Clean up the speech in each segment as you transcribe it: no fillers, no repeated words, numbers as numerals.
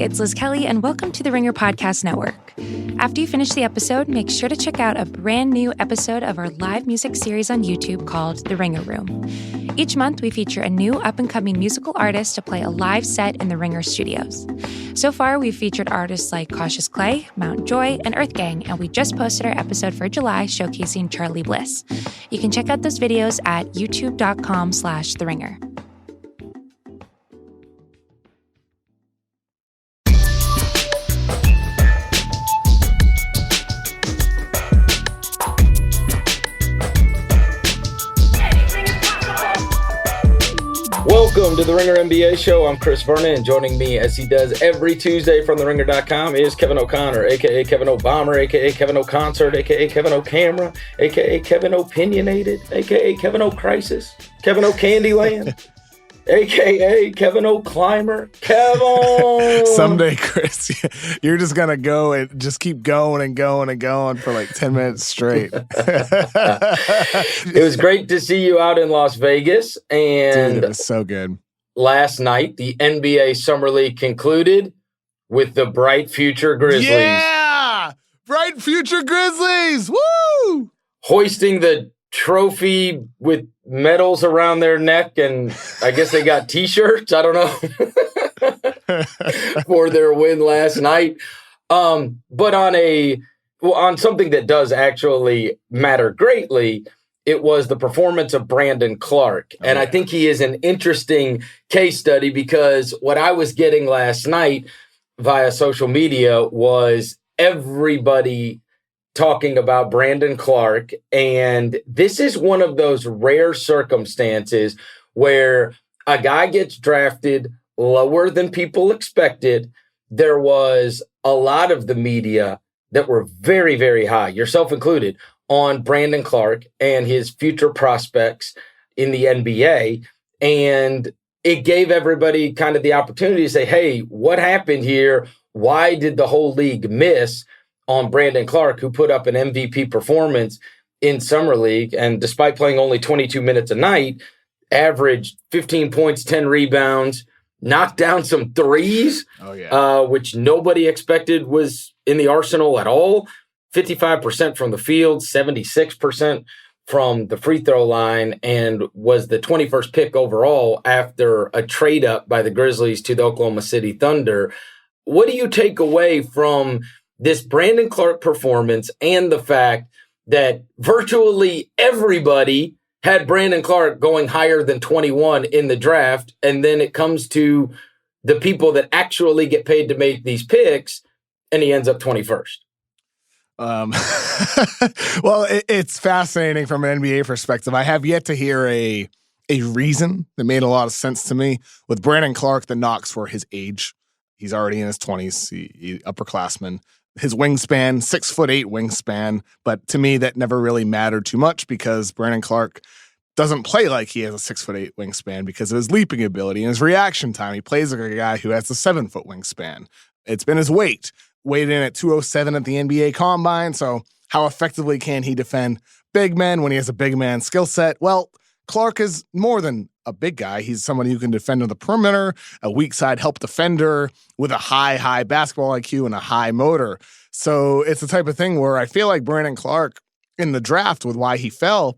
it's Liz Kelly, and welcome to the Ringer Podcast Network. After you finish the episode, make sure to check out a brand new episode of our live music series on YouTube called The Ringer Room. Each month, we feature a new up-and-coming musical artist to play a live set in the Ringer studios. So far, we've featured artists like Cautious Clay, Mount Joy, and Earth Gang, and we just posted our episode for July showcasing Charlie Bliss. You can check out those videos at youtube.com/TheRinger. Welcome to the Ringer NBA Show. I'm Chris Vernon, and joining me as he does every Tuesday from TheRinger.com is Kevin O'Connor, a.k.a. Kevin O'Bomber, a.k.a. Kevin O'Concert, a.k.a. Kevin O'Camera, a.k.a. Kevin O'Pinionated, a.k.a. Kevin O'Crisis, Kevin O'Candyland, a.k.a. Kevin O'Climber. Kevin! Someday, Chris, you're just going to go and just keep going and going and going for like 10 minutes straight. It was great to see you out in Las Vegas. And dude, it was so good. Last night, the NBA Summer League concluded with the Bright Future Grizzlies. Yeah! Bright Future Grizzlies! Woo! Hoisting the trophy with medals around their neck, and I guess they got T-shirts. I don't know for their win last night. But on something that does actually matter greatly, it was the performance of Brandon Clarke, and I think he is an interesting case study because what I was getting last night via social media was everybody talking about Brandon Clarke, and this is one of those rare circumstances where a guy gets drafted lower than people expected. There was a lot of the media that were very, very high, yourself included, on Brandon Clarke and his future prospects in the NBA, and it gave everybody kind of the opportunity to say, hey, what happened here? Why did the whole league miss on Brandon Clarke, who put up an MVP performance in Summer League, and despite playing only 22 minutes a night, averaged 15 points, 10 rebounds, knocked down some threes, which nobody expected was in the arsenal at all. 55% from the field, 76% from the free throw line, and was the 21st pick overall after a trade up by the Grizzlies to the Oklahoma City Thunder. What do you take away from this Brandon Clarke performance and the fact that virtually everybody had Brandon Clarke going higher than 21 in the draft, and then it comes to the people that actually get paid to make these picks, and he ends up 21st? Well, it's fascinating from an NBA perspective. I have yet to hear a reason that made a lot of sense to me. With Brandon Clarke, the knocks were his age. He's already in his 20s, he upperclassman. His wingspan, 6'8" wingspan, but to me that never really mattered too much because Brandon Clarke doesn't play like he has a 6'8" wingspan because of his leaping ability and his reaction time. He plays like a guy who has a 7-foot wingspan. It's been his weight. Weighed in at 207 at the NBA Combine, so how effectively can he defend big men when he has a big man skill set? Well, Clarke is more than a big guy. He's someone who can defend on the perimeter, a weak side help defender with a high basketball IQ and a high motor. So it's the type of thing where I feel like Brandon Clarke in the draft with why he fell,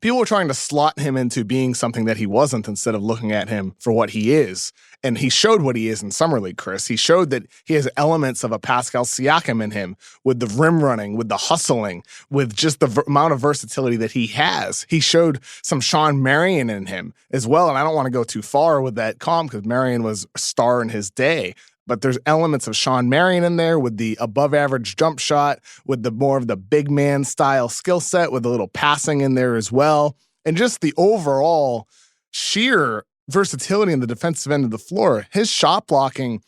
people were trying to slot him into being something that he wasn't instead of looking at him for what he is. And he showed what he is in Summer League, Chris. He showed that he has elements of a Pascal Siakam in him with the rim running, with the hustling, with just the amount of versatility that he has. He showed some Sean Marion in him as well. And I don't want to go too far with that comp because Marion was a star in his day. But there's elements of Sean Marion in there with the above average jump shot, with the more of the big man style skill set, with a little passing in there as well. And just the overall sheer versatility in the defensive end of the floor. His shot blocking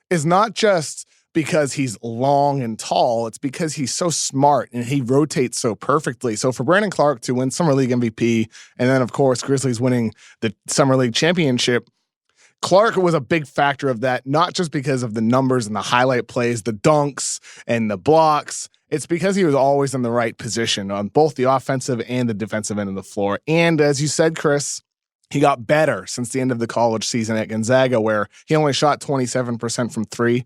is not just because he's long and tall. It's because he's so smart and he rotates so perfectly. So for Brandon Clarke to win Summer League MVP, and then, of course, Grizzlies winning the Summer League championship, Clarke was a big factor of that, not just because of the numbers and the highlight plays, the dunks and the blocks. It's because he was always in the right position on both the offensive and the defensive end of the floor. And as you said, Chris, He got better since the end of the college season at Gonzaga, where he only shot 27% from three,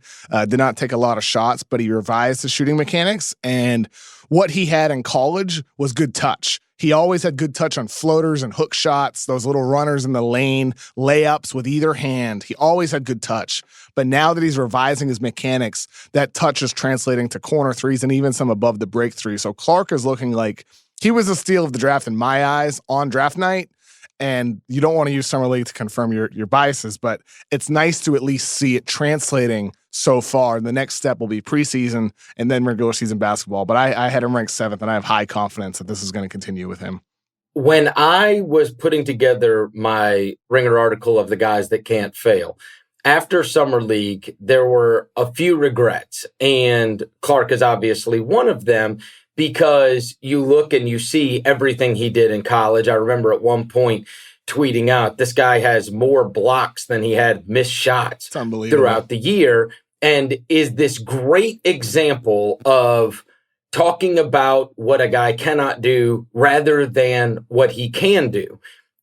did not take a lot of shots, but he revised his shooting mechanics. And what he had in college was good touch. He always had good touch on floaters and hook shots, those little runners in the lane, layups with either hand. He always had good touch. But now that he's revising his mechanics, that touch is translating to corner threes and even some above the break three. So Clark is looking like he was a steal of the draft in my eyes on draft night. And you don't want to use Summer League to confirm your biases, but it's nice to at least see it translating so far. The next step will be preseason and then regular season basketball. But I had him ranked 7th, and I have high confidence that this is going to continue with him. When I was putting together my Ringer article of the guys that can't fail, after Summer League, there were a few regrets. And Clark is obviously one of them, because you look and you see everything he did in college. I remember at one point tweeting out, this guy has more blocks than he had missed shots throughout the year, and is this great example of talking about what a guy cannot do rather than what he can do.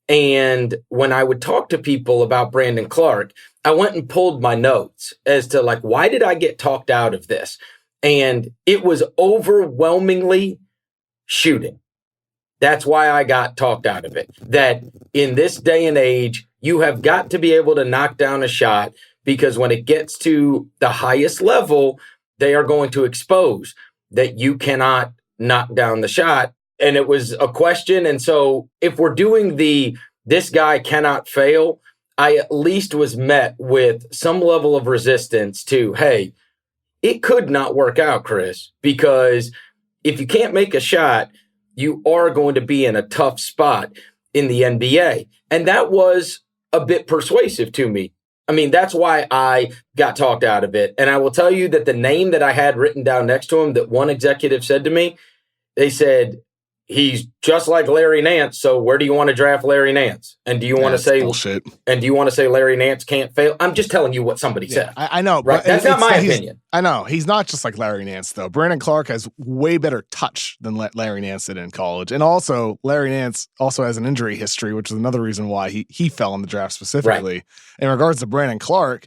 And when I would talk to people about Brandon Clark, I went and pulled my notes as to like, why did I get talked out of this? And it was overwhelmingly shooting. That's why I got talked out of it. That in this day and age, you have got to be able to knock down a shot, because when it gets to the highest level, they are going to expose that you cannot knock down the shot. And it was a question. And so if we're doing this guy cannot fail, I at least was met with some level of resistance to, hey, it could not work out, Chris, because if you can't make a shot, you are going to be in a tough spot in the NBA. And that was a bit persuasive to me. I mean, that's why I got talked out of it. And I will tell you that the name that I had written down next to him that one executive said to me, they said, he's just like Larry Nance. So where do you want to draft Larry Nance? And do you want to say bullshit? And do you want to say Larry Nance can't fail? I'm just telling you what somebody said. I know, right? That's not my opinion. I know he's not just like Larry Nance though. Brandon Clark has way better touch than Larry Nance did in college, and also Larry Nance also has an injury history, which is another reason why he fell in the draft specifically. Right. In regards to Brandon Clark,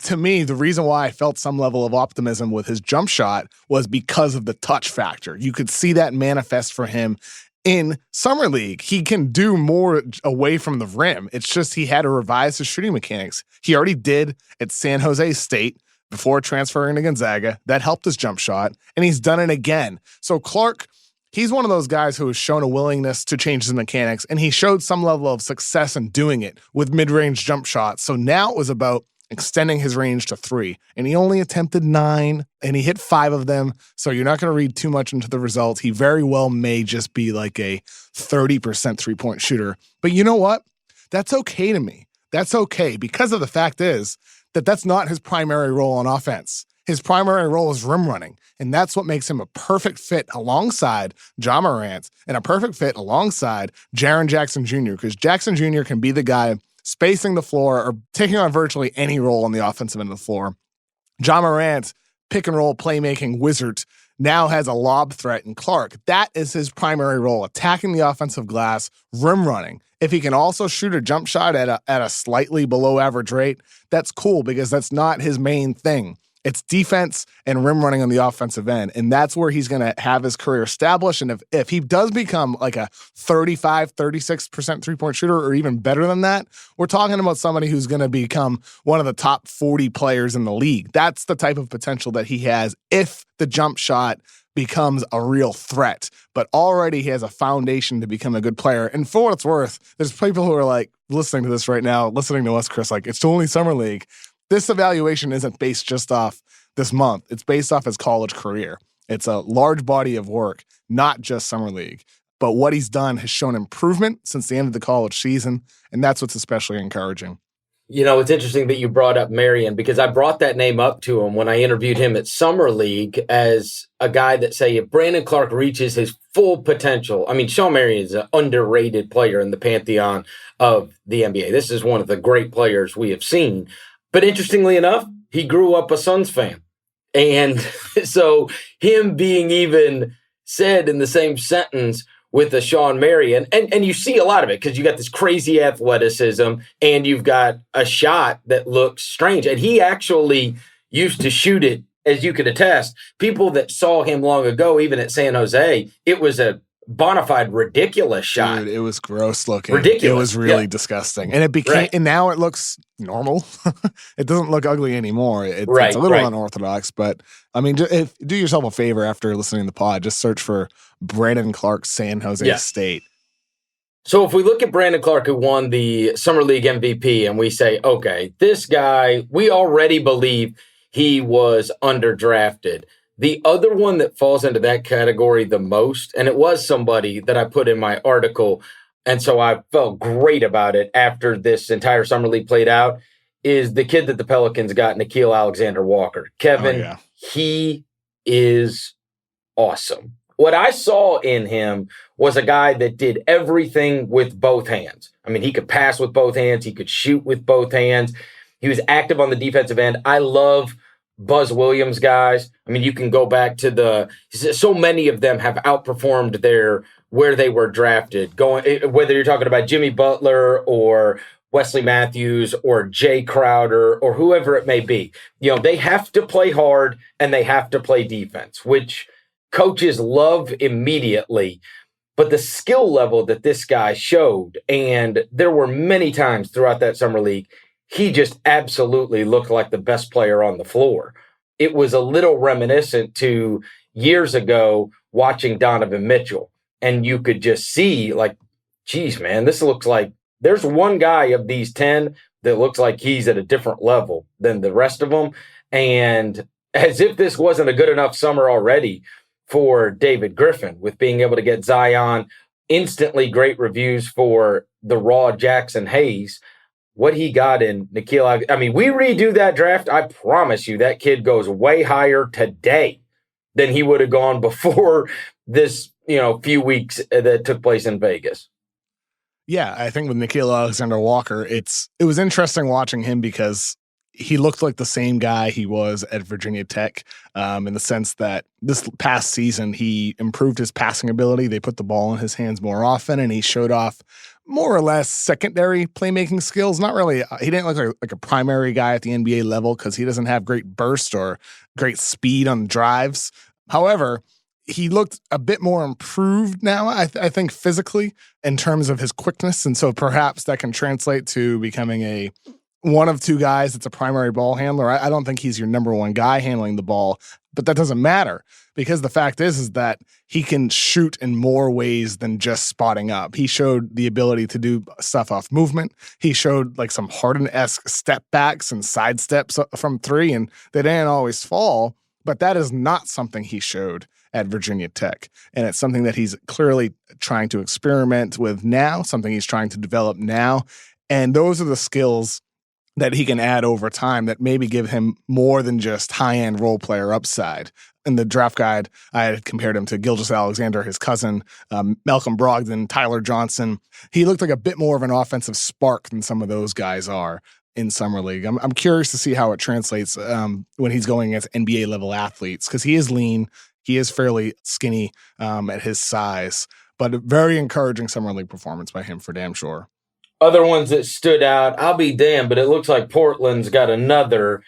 to me, the reason why I felt some level of optimism with his jump shot was because of the touch factor. You could see that manifest for him in Summer League. He can do more away from the rim. It's just he had to revise his shooting mechanics. He already did at San Jose State before transferring to Gonzaga. That helped his jump shot, and he's done it again. So Clark, he's one of those guys who has shown a willingness to change his mechanics, and he showed some level of success in doing it with mid-range jump shots. So now it was about extending his range to 3. And he only attempted 9, and he hit 5 of them. So you're not going to read too much into the results. He very well may just be like a 30% three-point shooter. But you know what? That's okay to me. That's okay, because of the fact is that that's not his primary role on offense. His primary role is rim running, and that's what makes him a perfect fit alongside Ja Morant and a perfect fit alongside Jaren Jackson Jr., because Jackson Jr. can be the guy spacing the floor or taking on virtually any role on the offensive end of the floor. Ja Morant, pick and roll playmaking wizard, now has a lob threat in Clark. That is his primary role, attacking the offensive glass, rim running. If he can also shoot a jump shot at a slightly below average rate, that's cool, because that's not his main thing. It's defense and rim running on the offensive end, and that's where he's going to have his career established. And if he does become like a 35, 36% three-point shooter or even better than that, we're talking about somebody who's going to become one of the top 40 players in the league. That's the type of potential that he has if the jump shot becomes a real threat. But already he has a foundation to become a good player. And for what it's worth, there's people who are like listening to this right now, listening to us, Chris, like, it's only Summer League. This evaluation isn't based just off this month. It's based off his college career. It's a large body of work, not just Summer League. But what he's done has shown improvement since the end of the college season, and that's what's especially encouraging. You know, it's interesting that you brought up Marion, because I brought that name up to him when I interviewed him at Summer League as a guy that, say, if Brandon Clark reaches his full potential. I mean, Shawn Marion is an underrated player in the pantheon of the NBA. This is one of the great players we have seen. But interestingly enough, he grew up a Suns fan. And so him being even said in the same sentence with a Sean Marion. And you see a lot of it because you got this crazy athleticism and you've got a shot that looks strange. And he actually used to shoot it, as you could attest. People that saw him long ago, even at San Jose, it was a bona fide ridiculous shot. Dude, it was gross looking. Ridiculous. It was really disgusting. And it became, and now it looks normal. It doesn't look ugly anymore. It's a little unorthodox, but I mean, do yourself a favor after listening to the pod, just search for Brandon Clark, San Jose State. So if we look at Brandon Clark, who won the Summer League MVP, and we say, okay, this guy, we already believe he was underdrafted. The other one that falls into that category the most, and it was somebody that I put in my article, and so I felt great about it after this entire Summer League played out, is the kid that the Pelicans got, Nickeil Alexander-Walker. Kevin, he is awesome. What I saw in him was a guy that did everything with both hands. I mean, he could pass with both hands. He could shoot with both hands. He was active on the defensive end. I love Buzz Williams guys. I mean, you can go back to so many of them have outperformed where they were drafted. Whether you're talking about Jimmy Butler or Wesley Matthews or Jay Crowder or whoever it may be, they have to play hard and they have to play defense, which coaches love immediately. But the skill level that this guy showed, and there were many times throughout that summer league, he just absolutely looked like the best player on the floor. It was a little reminiscent to years ago watching Donovan Mitchell. And you could just see like, geez, man, this looks like there's one guy of these 10 that looks like he's at a different level than the rest of them. And as if this wasn't a good enough summer already for David Griffin with being able to get Zion, instantly great reviews for the raw Jackson Hayes. What he got in Nickeil, I mean, we redo that draft, I promise you that kid goes way higher today than he would have gone before this, few weeks that took place in Vegas. Yeah, I think with Nickeil Alexander-Walker, it was interesting watching him because he looked like the same guy he was at Virginia Tech, in the sense that this past season, he improved his passing ability. They put the ball in his hands more often, and he showed off more or less secondary playmaking skills. Not really, he didn't look like a primary guy at the NBA level because he doesn't have great burst or great speed on drives. However, he looked a bit more improved now, I think, physically in terms of his quickness. And so perhaps that can translate to becoming one of two guys that's a primary ball handler. I don't think he's your number one guy handling the ball, but that doesn't matter because the fact is that he can shoot in more ways than just spotting up. He showed the ability to do stuff off movement. He showed like some Harden-esque step backs and side steps from three, and they didn't always fall, but that is not something he showed at Virginia Tech. And it's something that he's clearly trying to experiment with now, something he's trying to develop now. And those are the skills that he can add over time that maybe give him more than just high-end role player upside. In the draft guide, I had compared him to Gilgeous-Alexander, his cousin, Malcolm Brogdon, Tyler Johnson. He looked like a bit more of an offensive spark than some of those guys are in Summer League. I'm curious to see how it translates when he's going against NBA-level athletes because he is lean. He is fairly skinny at his size, but a very encouraging Summer League performance by him for damn sure. Other ones that stood out, I'll be damned, but it looks like Portland's got another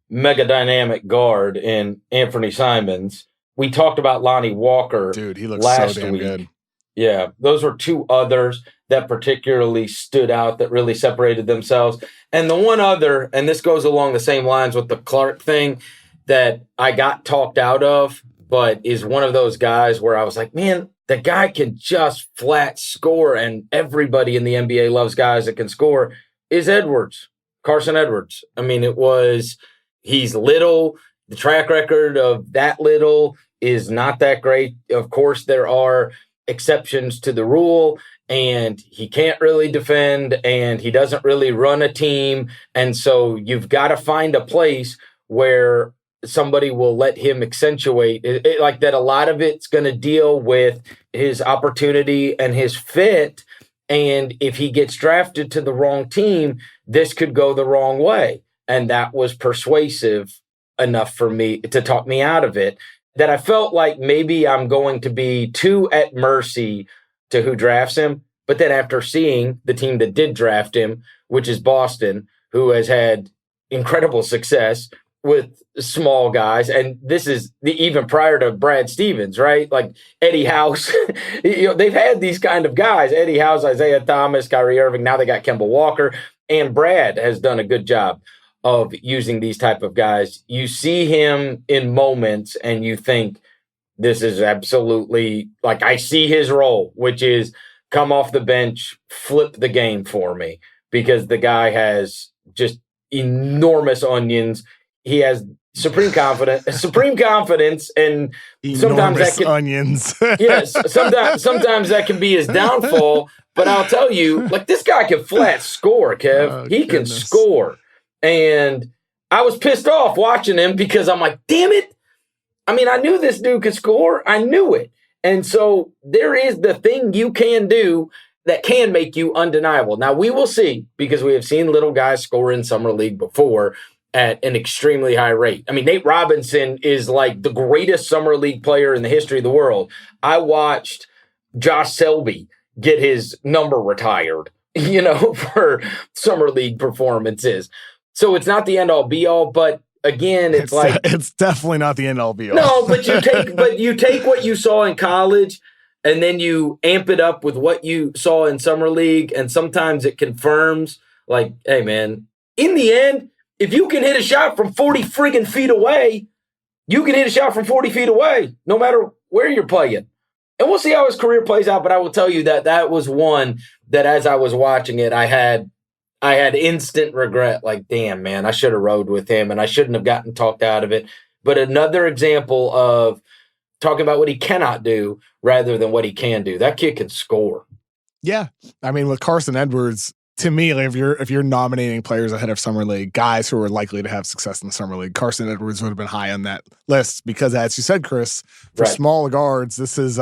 mega dynamic guard in Anthony Simons. We talked about Lonnie Walker. Dude, he looks last so damn week. good. Yeah, those were two others that particularly stood out that really separated themselves. And the one other, and this goes along the same lines with the Clark thing, that I got talked out of, but is one of those guys where I was like, man, the guy can just flat score, and everybody in the NBA loves guys that can score, is Edwards, Carson Edwards. I mean, he's little. The track record of that little is not that great. Of course, there are exceptions to the rule, and he can't really defend, and he doesn't really run a team. And so you've got to find a place where somebody will let him accentuate it, like that. A lot of it's going to deal with his opportunity and his fit. And if he gets drafted to the wrong team, this could go the wrong way. And that was persuasive enough for me to talk me out of it, that I felt like maybe I'm going to be too at mercy to who drafts him. But then after seeing the team that did draft him, which is Boston, who has had incredible success with small guys, and this is even prior to Brad Stevens, right? Like Eddie House, they've had these kind of guys, Eddie House, Isaiah Thomas, Kyrie Irving. Now they got Kemba Walker, and Brad has done a good job of using these type of guys. You see him in moments and you think, this is absolutely, like, I see his role, which is come off the bench, flip the game for me, because the guy has just enormous onions. He has supreme confidence, and sometimes that can, onions. yes, sometimes that can be his downfall. But I'll tell you, like, this guy can flat score, Kev. He can score, and I was pissed off watching him because I'm like, damn it. I mean, I knew this dude could score. I knew it. And so there is the thing you can do that can make you undeniable. Now, we will see, because we have seen little guys score in Summer League before at an extremely high rate. I mean, Nate Robinson is like the greatest Summer League player in the history of the world. I watched Josh Selby get his number retired, for Summer League performances. So it's not the end-all, be-all, but again, it's definitely not the end all be all. No, but you take what you saw in college and then you amp it up with what you saw in Summer League, and sometimes it confirms, like, hey man, in the end, if you can hit a shot from 40 friggin' feet away, you can hit a shot from 40 feet away, no matter where you're playing. And we'll see how his career plays out, but I will tell you that was one that as I was watching it, I had instant regret, like, damn, man, I should have rode with him and I shouldn't have gotten talked out of it. But another example of talking about what he cannot do rather than what he can do. That kid can score. Yeah. I mean, with Carson Edwards, to me, like, if you're nominating players ahead of Summer League, guys who are likely to have success in the Summer League, Carson Edwards would have been high on that list because, as you said, Chris, for small guards, this is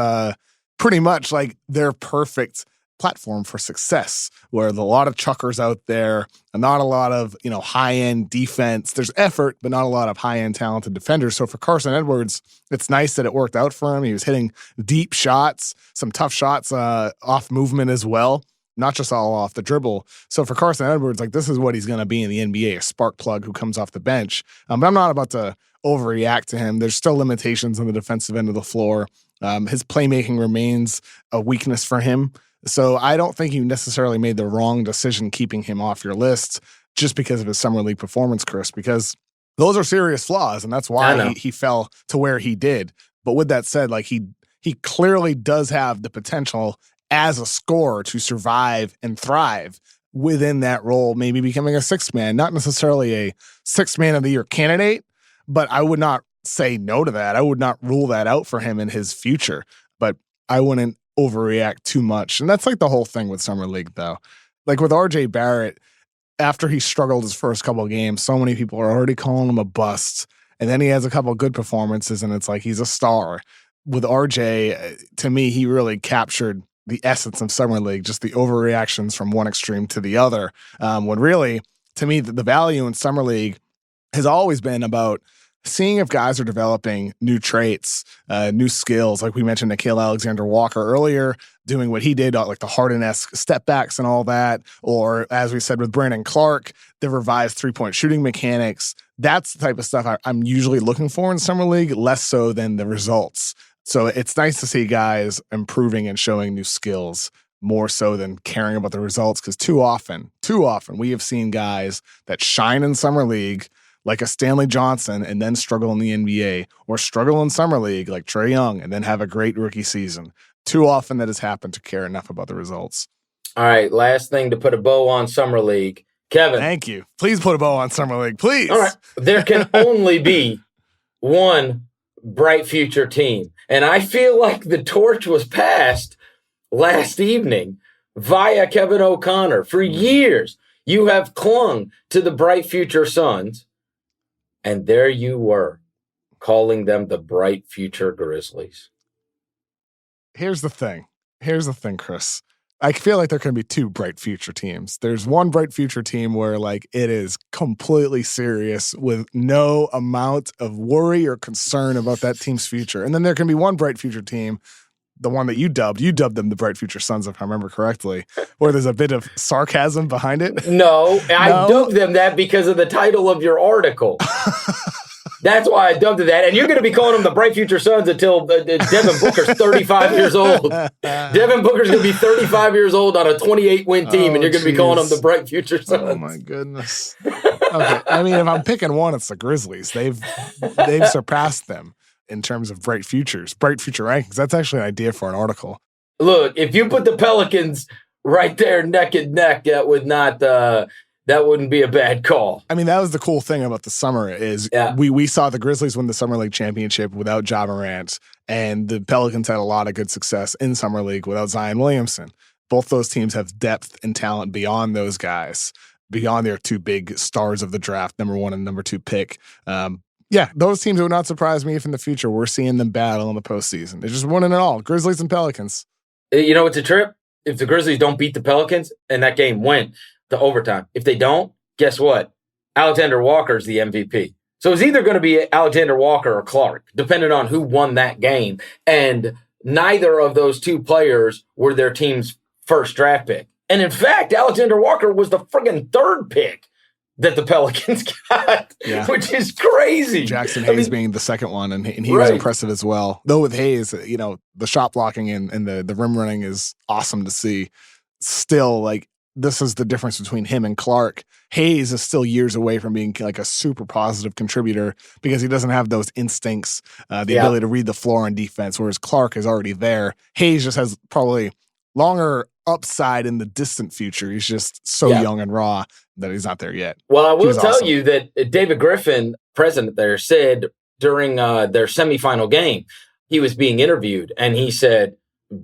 pretty much like their perfect platform for success, where there's a lot of chuckers out there and not a lot of, high-end defense. There's effort, but not a lot of high-end talented defenders. So for Carson Edwards, it's nice that it worked out for him. He was hitting deep shots, some tough shots off movement as well, not just all off the dribble. So for Carson Edwards, like, this is what he's going to be in the NBA, a spark plug who comes off the bench. But I'm not about to overreact to him. There's still limitations on the defensive end of the floor. His playmaking remains a weakness for him. So I don't think you necessarily made the wrong decision keeping him off your list just because of his Summer League performance, Chris, because those are serious flaws, and that's why he fell to where he did. But with that said, like, he clearly does have the potential as a scorer to survive and thrive within that role, maybe becoming a sixth man, not necessarily a sixth man of the year candidate, but I would not say no to that. I would not rule that out for him in his future, but I wouldn't overreact too much. And that's like the whole thing with Summer League, though. Like with RJ Barrett, after he struggled his first couple of games, so many people are already calling him a bust. And then he has a couple of good performances and it's like he's a star. With RJ, to me, he really captured the essence of Summer League, just the overreactions from one extreme to the other. When really, to me, the value in Summer League has always been about seeing if guys are developing new traits, new skills. Like we mentioned Nickeil Alexander-Walker earlier, doing what he did, like the Harden-esque step backs and all that. Or as we said with Brandon Clark, the revised three-point shooting mechanics. That's the type of stuff I'm usually looking for in Summer League, less so than the results. So it's nice to see guys improving and showing new skills more so than caring about the results. Because too often, we have seen guys that shine in Summer League like a Stanley Johnson and then struggle in the NBA, or struggle in Summer League like Trae Young and then have a great rookie season. Too often that has happened to care enough about the results. All right, last thing to put a bow on Summer League. Kevin. Thank you. Please put a bow on Summer League, please. All right. There can only be one bright future team. And I feel like the torch was passed last evening via Kevin O'Connor. For years, you have clung to the bright future Suns. And there you were, calling them the bright future Grizzlies. Here's the thing, Chris. I feel like there can be two bright future teams. There's one bright future team where, like, it is completely serious with no amount of worry or concern about that team's future. And then there can be one bright future team the one that you dubbed them the Bright Future Sons, if I remember correctly, where there's a bit of sarcasm behind it. No, I dubbed them that because of the title of your article. That's why I dubbed it that. And you're going to be calling them the Bright Future Sons until Devin Booker's 35 years old. Devin Booker's going to be 35 years old on a 28-win team, and you're going to be calling them the Bright Future Sons. Oh, my goodness. Okay. I mean, if I'm picking one, it's the Grizzlies. They've surpassed them in terms of bright future rankings. That's actually an idea for an article. Look, if you put the Pelicans right there neck and neck, that wouldn't be a bad call. I mean, that was the cool thing about the summer is we saw the Grizzlies win the Summer League championship without Ja Morant, and the Pelicans had a lot of good success in Summer League without Zion Williamson. Both those teams have depth and talent beyond those guys, beyond their two big stars of the draft, number 1 and number 2 pick. Those teams would not surprise me if in the future we're seeing them battle in the postseason. They're just winning it all, Grizzlies and Pelicans. You know, it's a trip. If the Grizzlies don't beat the Pelicans and that game went to overtime, if they don't, guess what? Alexander Walker's the MVP. So it's either going to be Alexander Walker or Clark, depending on who won that game. And neither of those two players were their team's first draft pick. And in fact, Alexander Walker was the friggin' 3rd pick that the Pelicans got, which is crazy. Jackson Hayes being the 2nd one, and he was impressive as well. Though with Hayes, you know, the shot blocking and the rim running is awesome to see. Still, like, this is the difference between him and Clark. Hayes is still years away from being like a super positive contributor because he doesn't have those instincts, the ability to read the floor on defense, whereas Clark is already there. Hayes just has probably longer upside in the distant future. He's just so young and raw that he's not there yet. Well, I will tell you that David Griffin, president there, said during their semifinal game, he was being interviewed, and he said,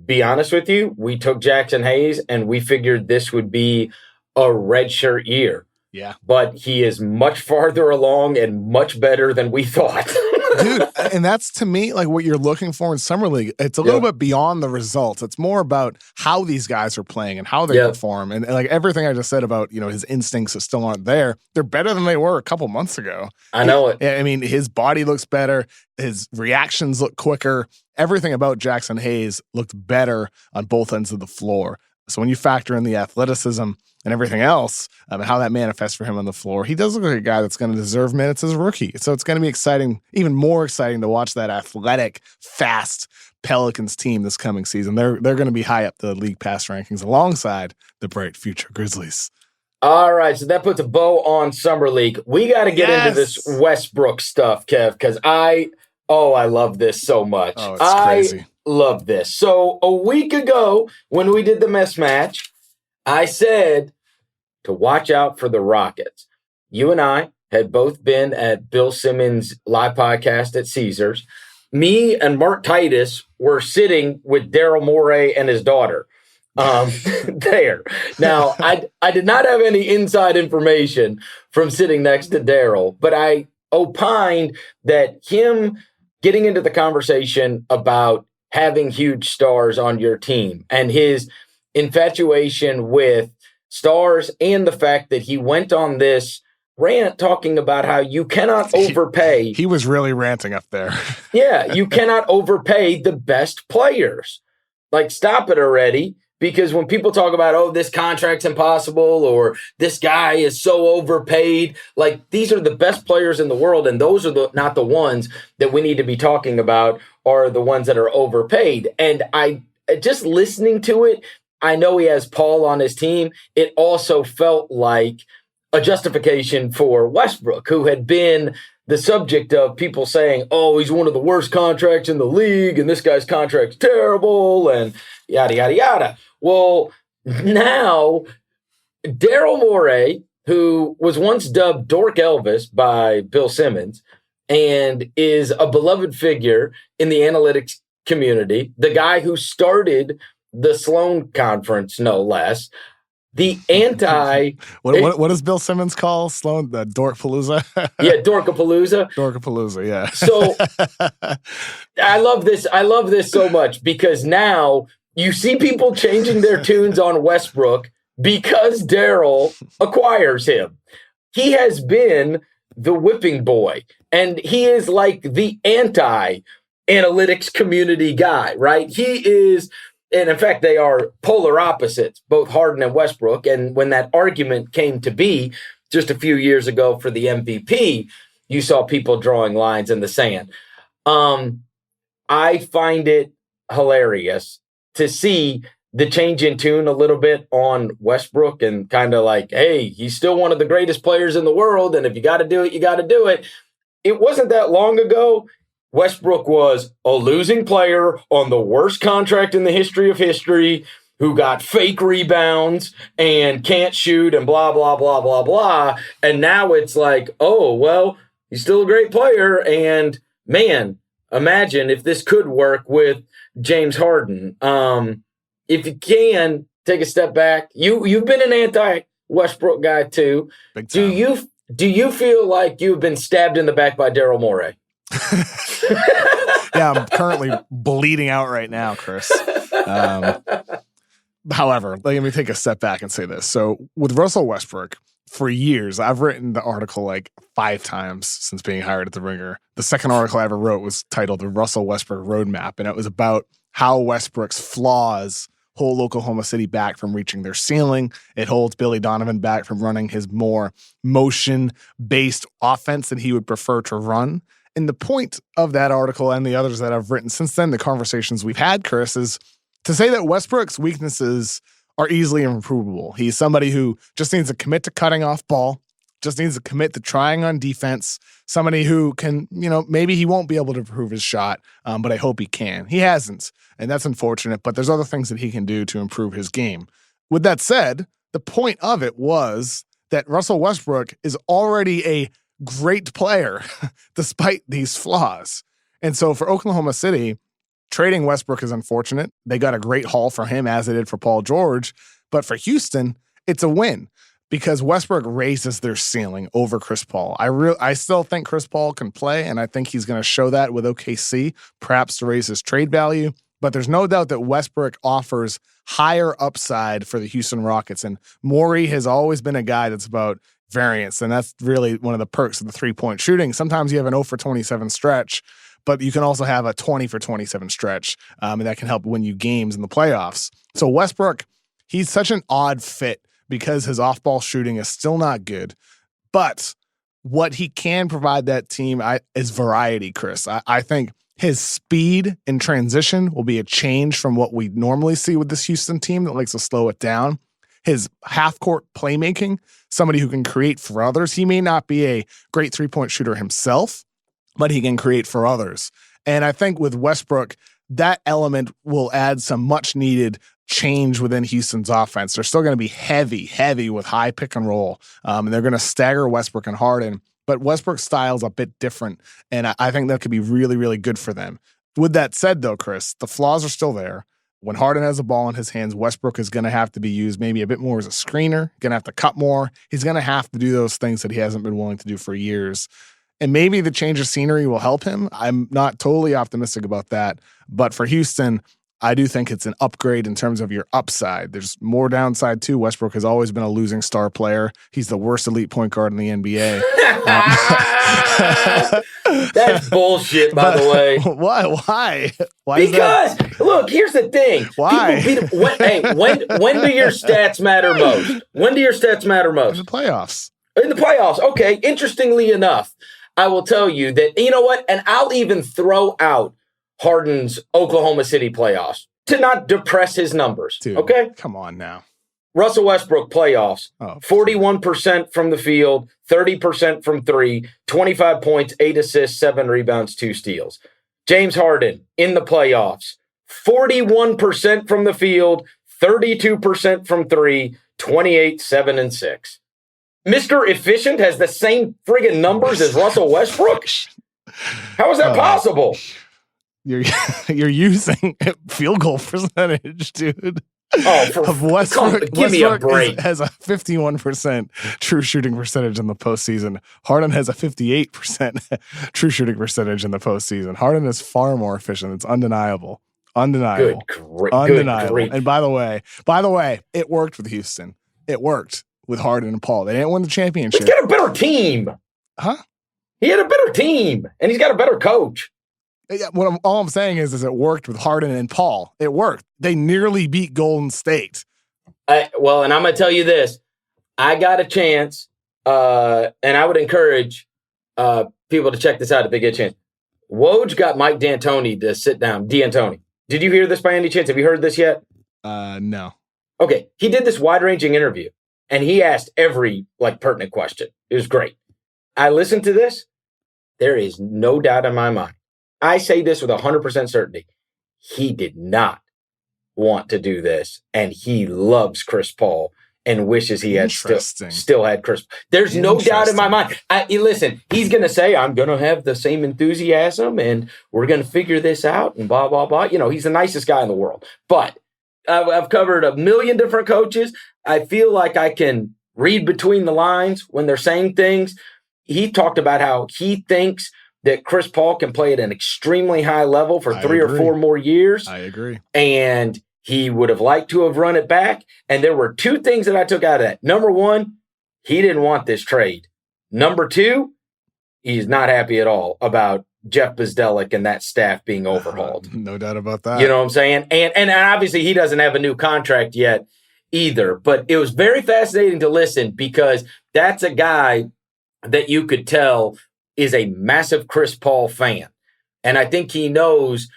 be honest with you, we took Jackson Hayes and we figured this would be a redshirt year. Yeah. But he is much farther along and much better than we thought. Dude, and that's to me like what you're looking for in Summer League. It's a little bit beyond the results. It's more about how these guys are playing and how they perform. And like everything I just said about, you know, his instincts that still aren't there, they're better than they were a couple months ago. I know it. I mean, his body looks better. His reactions look quicker. Everything about Jackson Hayes looked better on both ends of the floor. So when you factor in the athleticism and everything else, and how that manifests for him on the floor, he does look like a guy that's going to deserve minutes as a rookie. So it's going to be exciting, even more exciting to watch that athletic, fast Pelicans team this coming season. They're going to be high up the league pass rankings alongside the bright future Grizzlies. All right, so that puts a bow on Summer League. We got to get into this Westbrook stuff, Kev, because I love this so much. Oh, it's crazy. Love this. So a week ago when we did the mismatch, I said to watch out for the Rockets. You and I had both been at Bill Simmons' live podcast at Caesars. Me and Mark Titus were sitting with Daryl Morey and his daughter there. Now, I did not have any inside information from sitting next to Daryl, but I opined that him getting into the conversation about having huge stars on your team and his infatuation with stars and the fact that he went on this rant talking about how you cannot overpay. He was really ranting up there. Yeah, you cannot overpay the best players. Like, stop it already. Because when people talk about, oh, this contract's impossible or this guy is so overpaid, like these are the best players in the world. And those are not the ones that we need to be talking about are the ones that are overpaid. And I just listening to it, I know he has Paul on his team. It also felt like a justification for Westbrook, who had been the subject of people saying, oh, he's one of the worst contracts in the league and this guy's contract's terrible and yada, yada, yada. Well, now Daryl Morey, who was once dubbed Dork Elvis by Bill Simmons and is a beloved figure in the analytics community, the guy who started the Sloan Conference, no less, the anti... What does Bill Simmons call Sloan? The Dorkpalooza? Yeah, Dorkapalooza. Dorkapalooza, yeah. So I love this so much because now you see people changing their tunes on Westbrook because Daryl acquires him. He has been the whipping boy, and he is like the anti analytics community guy, right? He is, and in fact, they are polar opposites, both Harden and Westbrook. And when that argument came to be just a few years ago for the MVP, you saw people drawing lines in the sand. I find it hilarious to see the change in tune a little bit on Westbrook and kind of like, hey, he's still one of the greatest players in the world. And if you got to do it, you got to do it. It wasn't that long ago. Westbrook was a losing player on the worst contract in the history of history, who got fake rebounds and can't shoot and blah, blah, blah, blah, blah. And now it's like, oh, well, he's still a great player. And man, imagine if this could work with James Harden. If you can take a step back, you've been an anti-Westbrook guy too. Do you feel like you've been stabbed in the back by Daryl Morey? Yeah, I'm currently bleeding out right now, Chris. However, let me take a step back and say this. So with Russell Westbrook, for years, I've written the article like 5 times since being hired at The Ringer. The second article I ever wrote was titled The Russell Westbrook Roadmap, and it was about how Westbrook's flaws hold Oklahoma City back from reaching their ceiling. It holds Billy Donovan back from running his more motion-based offense that he would prefer to run. And the point of that article and the others that I've written since then, the conversations we've had, Chris, is to say that Westbrook's weaknesses are easily improvable. He's somebody who just needs to commit to cutting off ball, just needs to commit to trying on defense, somebody who can, maybe he won't be able to improve his shot, but I hope he can. He hasn't, and that's unfortunate, but there's other things that he can do to improve his game. With that said, the point of it was that Russell Westbrook is already a great player despite these flaws. And so for Oklahoma City, trading Westbrook is unfortunate. They got a great haul for him, as they did for Paul George. But for Houston, it's a win because Westbrook raises their ceiling over Chris Paul. I still think Chris Paul can play, and I think he's going to show that with OKC, perhaps to raise his trade value. But there's no doubt that Westbrook offers higher upside for the Houston Rockets. And Morey has always been a guy that's about variance, and that's really one of the perks of the three-point shooting. Sometimes you have an 0 for 27 stretch, but you can also have a 20 for 27 stretch, and that can help win you games in the playoffs. So Westbrook, he's such an odd fit because his off-ball shooting is still not good. But what he can provide that team is variety, Chris. I think his speed in transition will be a change from what we normally see with this Houston team that likes to slow it down. His half-court playmaking, somebody who can create for others. He may not be a great three-point shooter himself, but he can create for others. And I think with Westbrook, that element will add some much-needed change within Houston's offense. They're still going to be heavy with high pick and roll, and they're going to stagger Westbrook and Harden. But Westbrook's style is a bit different, and I think that could be really, really good for them. With that said, though, Chris, the flaws are still there. When Harden has the ball in his hands, Westbrook is going to have to be used maybe a bit more as a screener, going to have to cut more. He's going to have to do those things that he hasn't been willing to do for years. And maybe the change of scenery will help him. I'm not totally optimistic about that. But for Houston, I do think it's an upgrade in terms of your upside. There's more downside too. Westbrook has always been a losing star player. He's the worst elite point guard in the NBA. That's bullshit, by the way. Why? Because look, here's the thing. Why? When do your stats matter most? When do your stats matter most? In the playoffs. In the playoffs. Okay. Interestingly enough, I will tell you that, you know what? And I'll even throw out Harden's Oklahoma City playoffs to not depress his numbers. Dude, okay? Come on now. Russell Westbrook playoffs, 41% from the field, 30% from three, 25 points, 8 assists, 7 rebounds, 2 steals. James Harden in the playoffs, 41% from the field, 32% from three, 28, 7, and 6. Mr. Efficient has the same friggin' numbers as Russell Westbrook? How is that possible? You're using field goal percentage, dude. Westbrook, give me a break. Has a 51% true shooting percentage in the postseason. Harden has a 58% true shooting percentage in the postseason. Harden is far more efficient. It's undeniable. Undeniable. Undeniable. And by the way, it worked with Houston. It worked with Harden and Paul. They didn't win the championship. He's got a better team. Huh? He had a better team, and he's got a better coach. Yeah, all I'm saying is it worked with Harden and Paul. It worked. They nearly beat Golden State. And I'm going to tell you this. I got a chance, and I would encourage people to check this out if they get a chance. Woj got Mike D'Antoni to sit down. D'Antoni. Did you hear this by any chance? Have you heard this yet? No. Okay. He did this wide-ranging interview, and he asked every pertinent question. It was great. I listened to this. There is no doubt in my mind. I say this with 100% certainty. He did not want to do this, and he loves Chris Paul and wishes he had still had Chris. There's no doubt in my mind. Listen, he's going to say, I'm going to have the same enthusiasm, and we're going to figure this out, and blah, blah, blah. He's the nicest guy in the world. But I've covered a million different coaches. I feel like I can read between the lines when they're saying things. He talked about how he thinks that Chris Paul can play at an extremely high level for 3 or 4 more years. I agree. And he would have liked to have run it back. And there were 2 things that I took out of that. Number 1, he didn't want this trade. Number 2, he's not happy at all about Jeff Bzdelik and that staff being overhauled. No doubt about that. You know what I'm saying? And obviously he doesn't have a new contract yet either. But it was very fascinating to listen because that's a guy that you could tell is a massive Chris Paul fan. And I think he knows,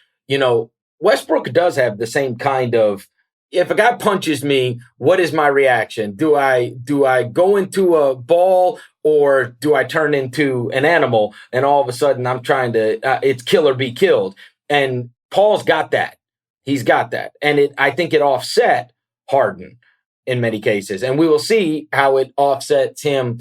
Westbrook does have the same kind of, if a guy punches me, what is my reaction? Do I go into a ball or do I turn into an animal? And all of a sudden I'm trying to, it's kill or be killed. And Paul's got that. He's got that. And I think it offset Harden in many cases. And we will see how it offsets him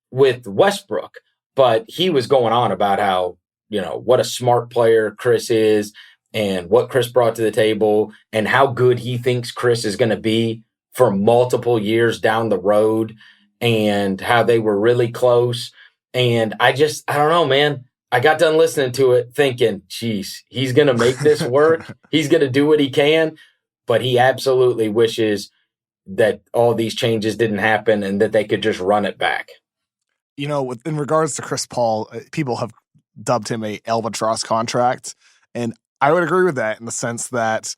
with Westbrook. But he was going on about how, what a smart player Chris is and what Chris brought to the table and how good he thinks Chris is going to be for multiple years down the road and how they were really close. And I don't know, man. I got done listening to it thinking, geez, he's going to make this work. He's going to do what he can. But he absolutely wishes that all these changes didn't happen and that they could just run it back. In regards to Chris Paul, people have dubbed him a albatross contract. And I would agree with that in the sense that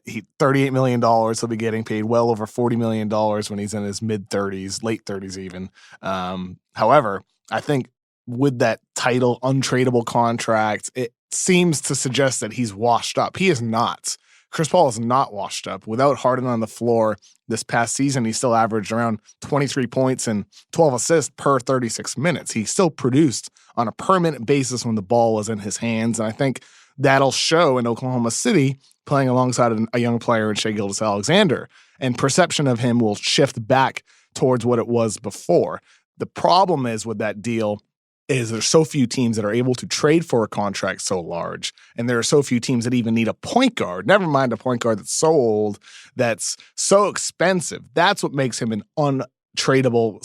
he $38 million he'll be getting paid well over $40 million when he's in his mid-30s, late 30s even. However, I think with that title, untradeable contract, it seems to suggest that he's washed up. He is not. Chris Paul is not washed up. Without Harden on the floor this past season, he still averaged around 23 points and 12 assists per 36 minutes. He still produced on a per-minute basis when the ball was in his hands, and I think that'll show in Oklahoma City playing alongside a young player in Shai Gilgeous-Alexander, and perception of him will shift back towards what it was before. The problem is with that deal is there's so few teams that are able to trade for a contract so large, and there are so few teams that even need a point guard, never mind a point guard that's so old, that's so expensive. That's what makes him an untradeable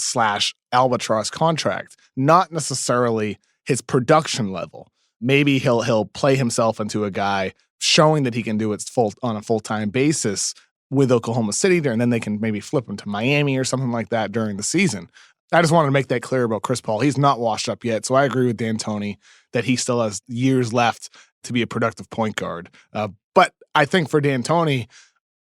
/ albatross contract, not necessarily his production level. Maybe he'll play himself into a guy showing that he can do it on a full-time basis with Oklahoma City there, and then they can maybe flip him to Miami or something like that during the season. I just wanted to make that clear about Chris Paul. He's not washed up yet, so I agree with D'Antoni that he still has years left to be a productive point guard. But I think for D'Antoni,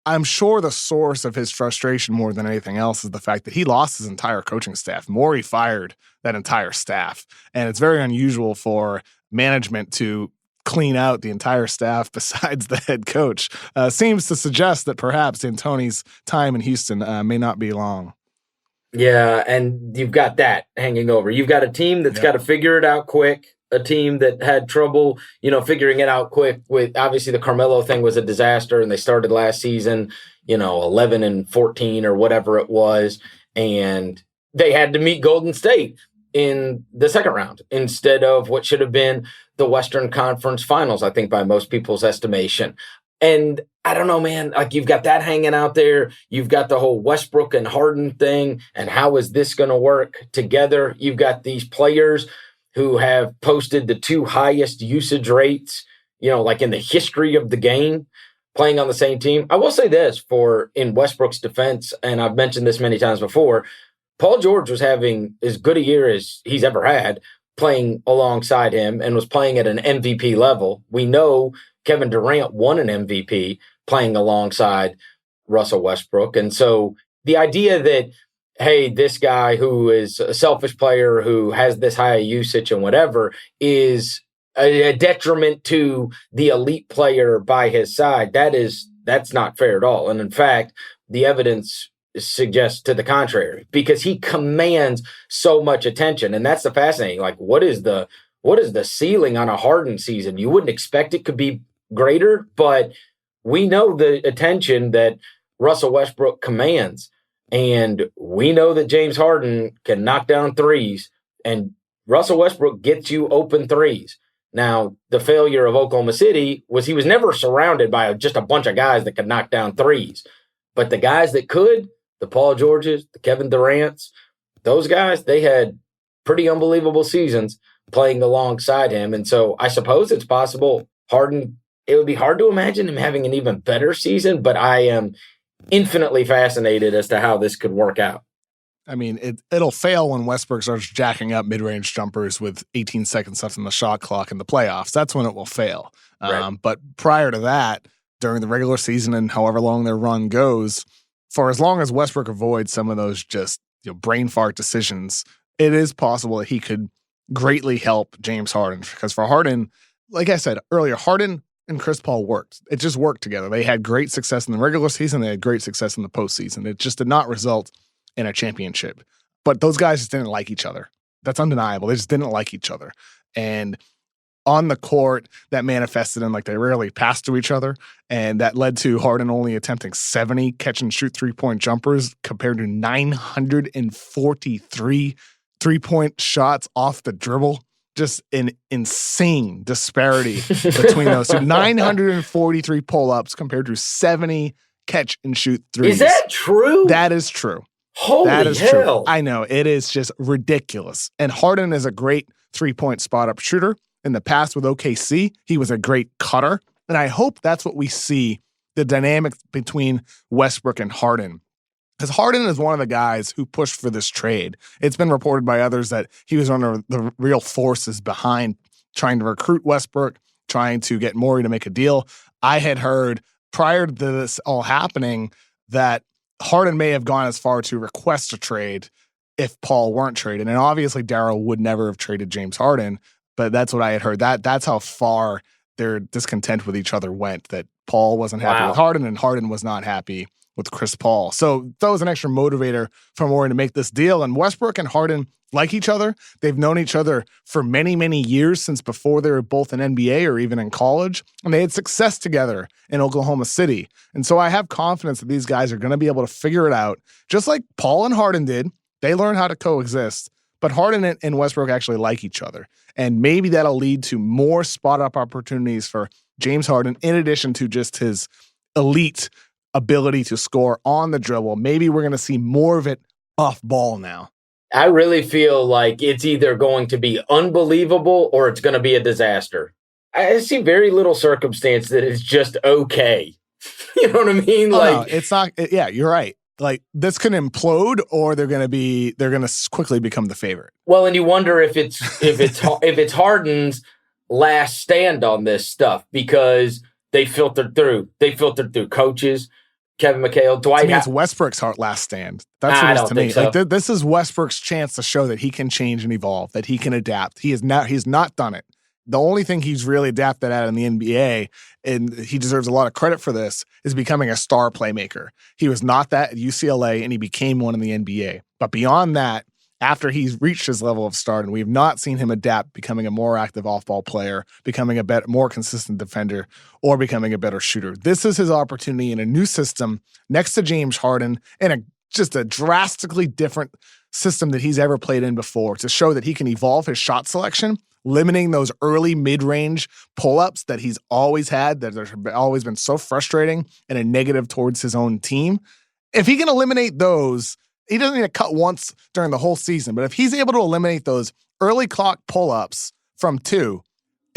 I'm sure the source of his frustration more than anything else is the fact that he lost his entire coaching staff. Morey fired that entire staff, and it's very unusual for management to clean out the entire staff besides the head coach. Seems to suggest that perhaps D'Antoni's time in Houston may not be long. Yeah, and you've got that hanging over. You've got a team that's got to figure it out quick, a team that had trouble, figuring it out quick with, obviously the Carmelo thing was a disaster and they started last season, 11-14 or whatever it was. And they had to meet Golden State in the second round instead of what should have been the Western Conference Finals, I think by most people's estimation. And I don't know, man, you've got that hanging out there. You've got the whole Westbrook and Harden thing. And how is this going to work together? You've got these players who have posted the 2 highest usage rates, in the history of the game, playing on the same team. I will say this in Westbrook's defense, and I've mentioned this many times before, Paul George was having as good a year as he's ever had, playing alongside him and was playing at an MVP level. We know Kevin Durant won an MVP playing alongside Russell Westbrook. And so the idea that, hey, this guy who is a selfish player who has this high usage and whatever is a detriment to the elite player by his side, that's not fair at all. And in fact, the evidence suggests to the contrary, because he commands so much attention. And that's the fascinating, like, what is the ceiling on a Harden season? You wouldn't expect it could be greater, but we know the attention that Russell Westbrook commands. And we know that James Harden can knock down threes, and Russell Westbrook gets you open threes. Now, the failure of Oklahoma City was he was never surrounded by just a bunch of guys that could knock down threes. But the guys that could, the Paul Georges, the Kevin Durants, those guys, they had pretty unbelievable seasons playing alongside him. And so I suppose it's possible Harden, it would be hard to imagine him having an even better season, but I am infinitely fascinated as to how this could work out. I mean, it'll fail when Westbrook starts jacking up mid-range jumpers with 18 seconds left in the shot clock in the playoffs. That's when it will fail. Right. But prior to that, during the regular season and however long their run goes, for as long as Westbrook avoids some of those just brain fart decisions, it is possible that he could greatly help James Harden. Because for Harden, like I said earlier, Harden and Chris Paul worked. It just worked together. They had great success in the regular season. They had great success in the postseason. It just did not result in a championship. But those guys just didn't like each other. That's undeniable. They just didn't like each other. And on the court, that manifested in like they rarely passed to each other. And that led to Harden only attempting 70 catch and shoot 3-point jumpers compared to 943 3-point shots off the dribble. Just an insane disparity between those two. 943 pull-ups compared to 70 catch and shoot threes. Is that true? That is true. Holy that is hell. True. I know. It is just ridiculous. And Harden is a great 3-point spot-up shooter. In the past with OKC, he was a great cutter. And I hope that's what we see, the dynamic between Westbrook and Harden. Because Harden is one of the guys who pushed for this trade. It's been reported by others that he was one of the real forces behind trying to recruit Westbrook, trying to get Morey to make a deal. I had heard prior to this all happening that Harden may have gone as far to request a trade if Paul weren't traded. And obviously Darryl would never have traded James Harden, but that's what I had heard. That's how far their discontent with each other went, that Paul wasn't happy with Harden and Harden was not happy with Chris Paul. So that was an extra motivator for Morey to make this deal. And Westbrook and Harden like each other. They've known each other for many, many years, since before they were both in NBA or even in college. And they had success together in Oklahoma City. And so I have confidence that these guys are going to be able to figure it out, just like Paul and Harden did. They learned how to coexist. But Harden and Westbrook actually like each other. And maybe that'll lead to more spot-up opportunities for James Harden, in addition to just his elite ability to score on the dribble. Maybe we're going to see more of it off ball now. I really feel like it's either going to be unbelievable or it's going to be a disaster. I see very little circumstance that it's just okay. You know what I mean? No, it's not. Yeah, you're right. Like, this can implode, or they're going to quickly become the favorite. Well, and you wonder if it's Harden's last stand on this stuff, because they filtered through coaches, Kevin McHale, Dwight. It's Westbrook's last stand. That's what it is to me. So. Like, this is Westbrook's chance to show that he can change and evolve, that he can adapt. He's not done it. The only thing he's really adapted at in the NBA, and he deserves a lot of credit for this, is becoming a star playmaker. He was not that at UCLA, and he became one in the NBA. But beyond that, after he's reached his level of stardom, we have not seen him adapt, becoming a more active off-ball player, becoming a more consistent defender, or becoming a better shooter. This is his opportunity in a new system next to James Harden, and just a drastically different system that he's ever played in before, to show that he can evolve his shot selection, limiting those early mid-range pull-ups that he's always had, that have always been so frustrating and a negative towards his own team. If he can eliminate those, he doesn't need to cut once during the whole season, but if he's able to eliminate those early clock pull-ups from 2,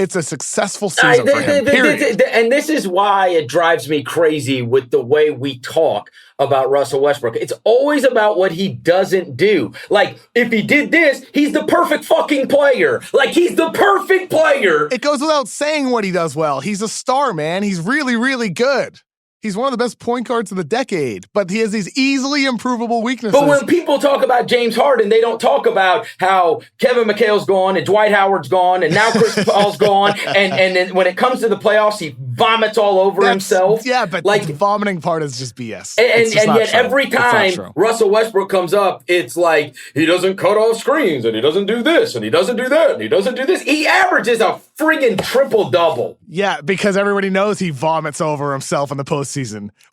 It's a successful season for him, period. And this is why it drives me crazy with the way we talk about Russell Westbrook. It's always about what he doesn't do. Like, if he did this, he's the perfect fucking player. Like, he's the perfect player. It goes without saying what he does well. He's a star, man. He's really, really good. He's one of the best point guards of the decade, but he has these easily improvable weaknesses. But when people talk about James Harden, they don't talk about how Kevin McHale's gone and Dwight Howard's gone and now Chris Paul's gone. And then when it comes to the playoffs, he vomits all over himself. Yeah, but like, the vomiting part is just BS. And yet true. Every time Russell Westbrook comes up, it's like he doesn't cut off screens and he doesn't do this and he doesn't do that and he doesn't do this. He averages a friggin' triple-double. Yeah, because everybody knows he vomits over himself in the postseason.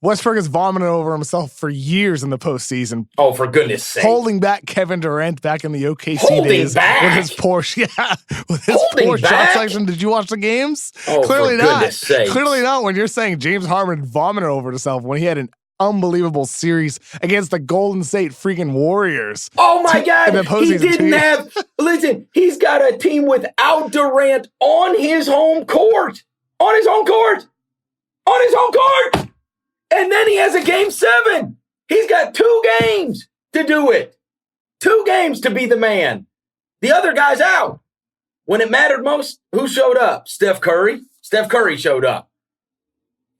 Westbrook has vomited over himself for years in the postseason. Oh, for goodness sake. Holding back Kevin Durant back in the OKC Holding days. Back. With his poor, poor shot selection. Did you watch the games? Oh, clearly for not. Goodness sake. Clearly not when you're saying James Harden vomited over himself when he had an unbelievable series against the Golden State freaking Warriors. Oh my God. He didn't have, listen, he's got a team without Durant on his home court. On his home court. On his home court. And then he has a game 7. He's got 2 games to do it. 2 games to be the man. The other guy's out. When it mattered most, who showed up? Steph Curry. Steph Curry showed up.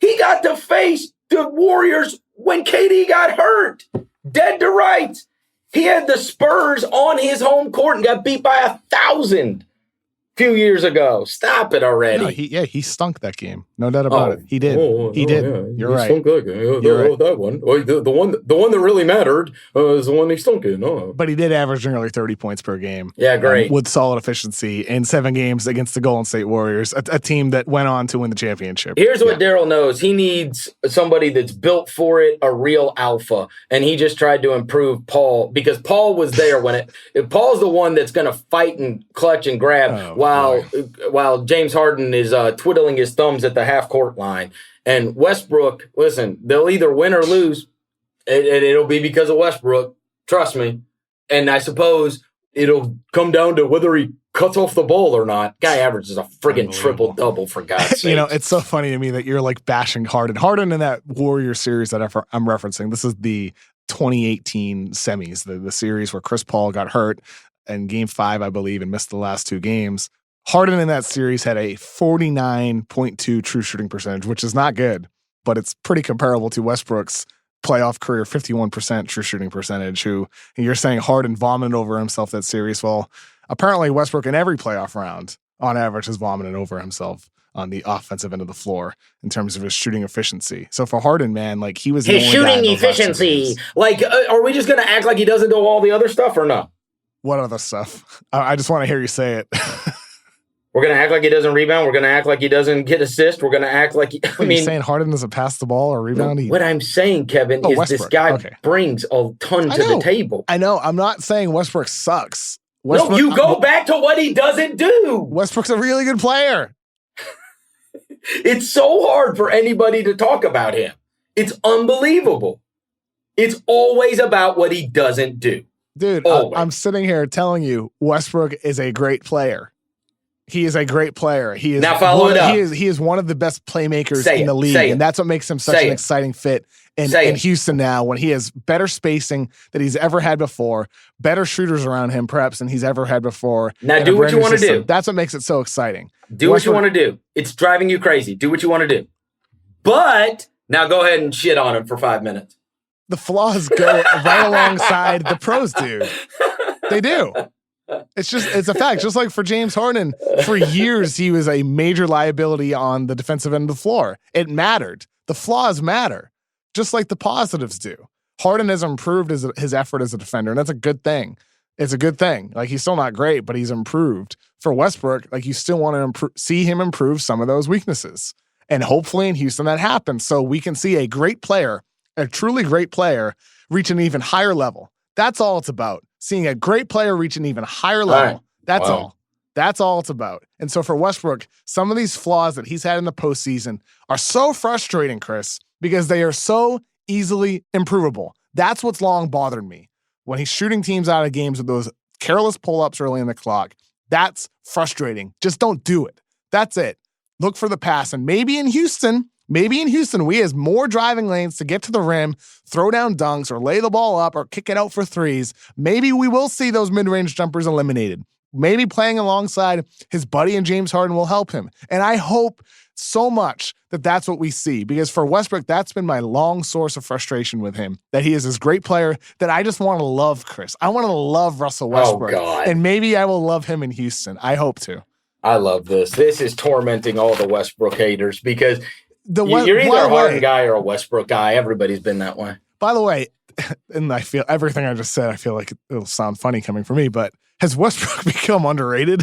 He got to face the Warriors when KD got hurt. Dead to rights. He had the Spurs on his home court and got beat by 1,000 a few years ago. Stop it already. No, he stunk that game. No doubt about it. He did. He did. Yeah. You're right. Stunk that game. You're right. That one. The one that really mattered is the one he stunk in. Oh. But he did average nearly 30 points per game. Yeah, great. With solid efficiency in 7 games against the Golden State Warriors, a team that went on to win the championship. Here's what Daryl knows. He needs somebody that's built for it, a real alpha. And he just tried to improve Paul because Paul was there when Paul's the one that's going to fight and clutch and grab while James Harden is twiddling his thumbs at the half-court line. And Westbrook, listen, they'll either win or lose, and it'll be because of Westbrook. Trust me. And I suppose it'll come down to whether he cuts off the ball or not. Guy averages a friggin' triple-double, for God's sake. It's so funny to me that you're like bashing Harden. Harden in that Warrior series that I'm referencing, this is the 2018 semis, the series where Chris Paul got hurt in Game 5, I believe, and missed the last 2 games. Harden in that series had a 49.2 true shooting percentage, which is not good, but it's pretty comparable to Westbrook's playoff career 51% true shooting percentage, and you're saying Harden vomited over himself that series. Well, apparently Westbrook in every playoff round, on average, has vomited over himself on the offensive end of the floor in terms of his shooting efficiency. So for Harden, man, like he was his shooting efficiency. Like, are we just going to act like he doesn't do all the other stuff or no? What other stuff? I just want to hear you say it. We're going to act like he doesn't rebound. We're going to act like he doesn't get assist. We're going to act like you're saying Harden doesn't pass the ball or rebound? What I'm saying, Kevin, is Westbrook. This guy brings a ton to the table. I know. I'm not saying Westbrook sucks. No, you go back to what he doesn't do. Westbrook's a really good player. It's so hard for anybody to talk about him. It's unbelievable. It's always about what he doesn't do. Dude, I'm sitting here telling you Westbrook is a great player. He is a great player. He is now follow it up. He is one of the best playmakers in the league, and that's what makes him such an exciting fit in Houston now. When he has better spacing than he's ever had before, better shooters around him, perhaps than he's ever had before. Now do what you want to do. That's what makes it so exciting. Do what you want to do. It's driving you crazy. Do what you want to do. But now go ahead and shit on him for 5 minutes. The flaws go right alongside the pros, dude. They do. It's a fact. Just like for James Harden, for years, he was a major liability on the defensive end of the floor. It mattered. The flaws matter, just like the positives do. Harden has improved his effort as a defender, and that's a good thing. It's a good thing. Like, he's still not great, but he's improved. For Westbrook, like, you still want to see him improve some of those weaknesses. And hopefully in Houston that happens, so we can see a great player, a truly great player, reach an even higher level. That's all it's about. Seeing a great player reach an even higher level. Right. That's all. That's all it's about. And so for Westbrook, some of these flaws that he's had in the postseason are so frustrating, Chris, because they are so easily improvable. That's what's long bothered me. When he's shooting teams out of games with those careless pull-ups early in the clock, that's frustrating. Just don't do it. That's it. Look for the pass. And maybe in Houston, we has more driving lanes to get to the rim, throw down dunks, or lay the ball up, or kick it out for threes. Maybe we will see those mid-range jumpers eliminated. Maybe playing alongside his buddy and James Harden will help him. And I hope so much that that's what we see, because for Westbrook, that's been my long source of frustration with him, that he is this great player that I just want to love, Chris. I want to love Russell Westbrook. Oh, God. And maybe I will love him in Houston. I hope to. I love this. This is tormenting all the Westbrook haters because you're either a Harden guy or a Westbrook guy. Everybody's been that way. By the way, and I feel everything I just said, I feel like it'll sound funny coming from me, but has Westbrook become underrated?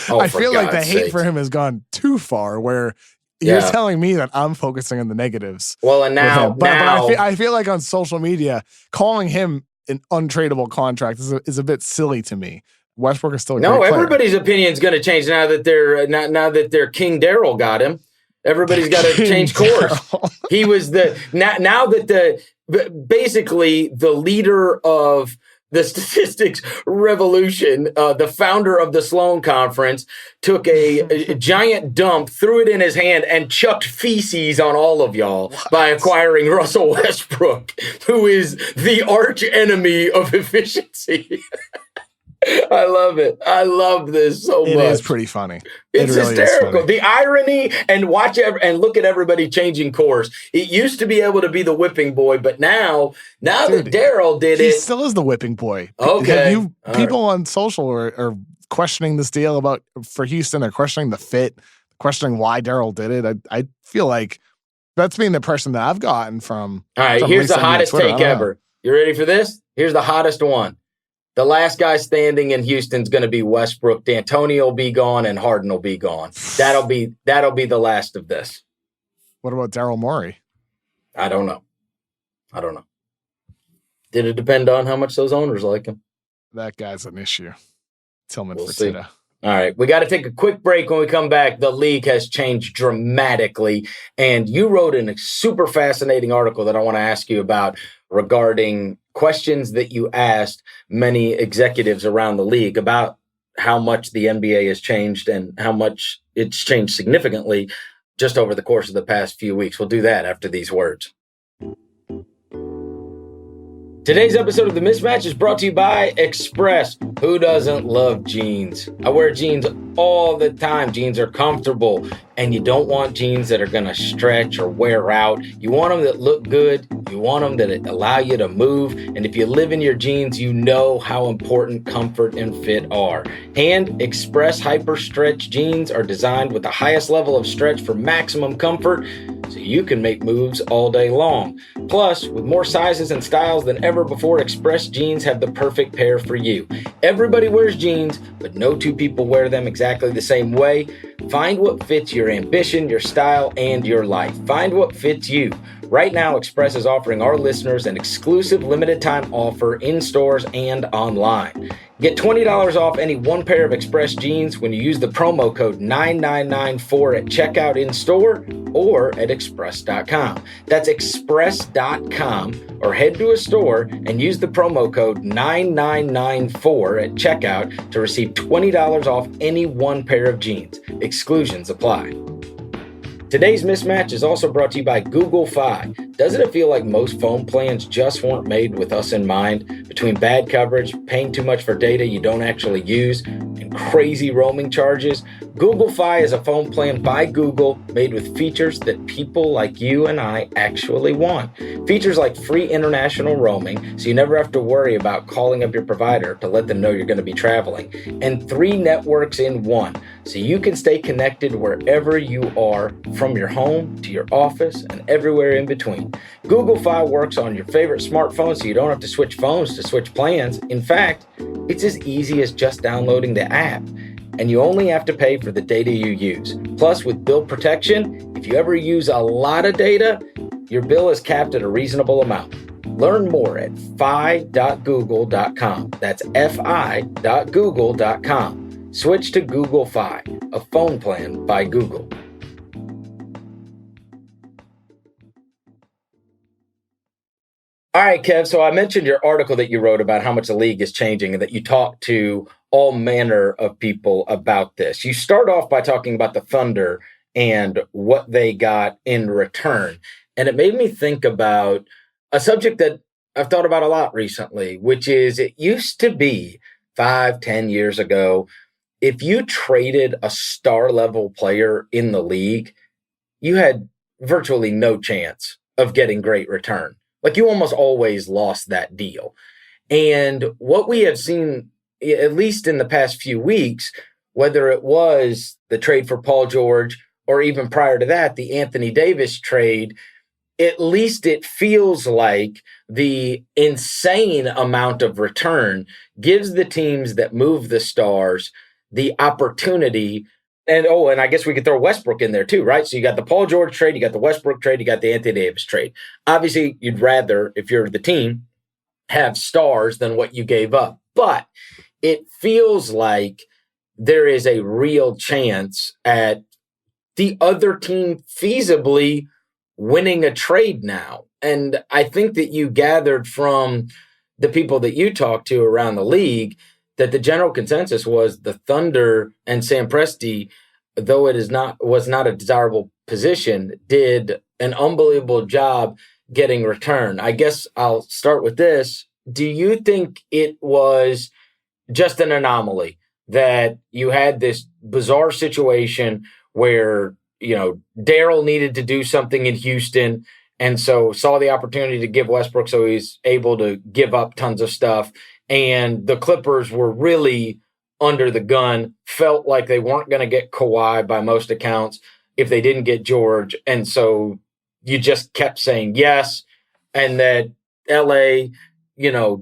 I feel like the hate for him has gone too far, where you're telling me that I'm focusing on the negatives. Well, and now, but I feel like on social media, calling him an untradeable contract is a bit silly to me. Westbrook is still a great player. Everybody's opinion is going to change now that their King Daryl got him. Everybody's got to change course. He was now that basically the leader of the statistics revolution, the founder of the Sloan Conference, took a giant dump, threw it in his hand, and chucked feces on all of y'all by acquiring Russell Westbrook, who is the arch enemy of efficiency. I love it. I love this so much. It is pretty funny. It's really hysterical. The irony, and look at everybody changing course. It used to be able to be the whipping boy, but now that Daryl did he still is the whipping boy. Okay. People on social are questioning this deal for Houston. They're questioning the fit, questioning why Daryl did it. I feel like that's being the person that I've gotten from. All right, here's the hottest take ever. You ready for this? Here's the hottest one. The last guy standing in Houston's going to be Westbrook. D'Antoni will be gone, and Harden will be gone. That'll be the last of this. What about Daryl Morey? I don't know. Did it depend on how much those owners like him? That guy's an issue. Tillman We'll Fertitta. See. All right, we got to take a quick break. When we come back, the league has changed dramatically, and you wrote a super fascinating article that I want to ask you about regarding questions that you asked many executives around the league about how much the NBA has changed and how much it's changed significantly just over the course of the past few weeks. We'll do that after these words. Today's episode of The Mismatch is brought to you by Express. Who doesn't love jeans? I wear jeans all the time. Jeans are comfortable, and you don't want jeans that are going to stretch or wear out. You want them that look good. You want them that allow you to move. And if you live in your jeans, you know how important comfort and fit are. And Express Hyper Stretch jeans are designed with the highest level of stretch for maximum comfort, so you can make moves all day long. Plus, with more sizes and styles than ever before, Express jeans have the perfect pair for you. Everybody wears jeans, but no two people wear them exactly the same way. Find what fits your ambition, your style, and your life. Find what fits you. Right now, Express is offering our listeners an exclusive limited-time offer in stores and online. Get $20 off any one pair of Express jeans when you use the promo code 9994 at checkout in-store or at express.com. That's express.com, or head to a store and use the promo code 9994 at checkout to receive $20 off any one pair of jeans. Exclusions apply. Today's Mismatch is also brought to you by Google Fi. Doesn't it feel like most phone plans just weren't made with us in mind? Between bad coverage, paying too much for data you don't actually use, and crazy roaming charges, Google Fi is a phone plan by Google made with features that people like you and I actually want. Features like free international roaming, so you never have to worry about calling up your provider to let them know you're going to be traveling, and 3 networks in one, so you can stay connected wherever you are, from your home to your office and everywhere in between. Google Fi works on your favorite smartphone, so you don't have to switch phones to switch plans. In fact, it's as easy as just downloading the app, and you only have to pay for the data you use. Plus, with bill protection, if you ever use a lot of data, your bill is capped at a reasonable amount. Learn more at fi.google.com. That's fi.google.com. Switch to Google Fi, a phone plan by Google. All right, Kev, so I mentioned your article that you wrote about how much the league is changing and that you talked to all manner of people about this. You start off by talking about the Thunder and what they got in return. And it made me think about a subject that I've thought about a lot recently, which is it used to be 5-10 years ago, if you traded a star level player in the league, you had virtually no chance of getting great return. Like you almost always lost that deal. And what we have seen, at least in the past few weeks, whether it was the trade for Paul George or even prior to that, the Anthony Davis trade, at least it feels like the insane amount of return gives the teams that move the stars the opportunity. And I guess we could throw Westbrook in there too, right? So you got the Paul George trade, you got the Westbrook trade, you got the Anthony Davis trade. Obviously, you'd rather, if you're the team, have stars than what you gave up. But it feels like there is a real chance at the other team feasibly winning a trade now. And I think that you gathered from the people that you talked to around the league that the general consensus was the Thunder and Sam Presti, though it was not a desirable position, did an unbelievable job getting return. I guess I'll start with this. Do you think it was just an anomaly that you had this bizarre situation where, Daryl needed to do something in Houston and so saw the opportunity to give Westbrook so he's able to give up tons of stuff, and the Clippers were really under the gun, felt like they weren't going to get Kawhi by most accounts if they didn't get George, and so you just kept saying yes, and that LA,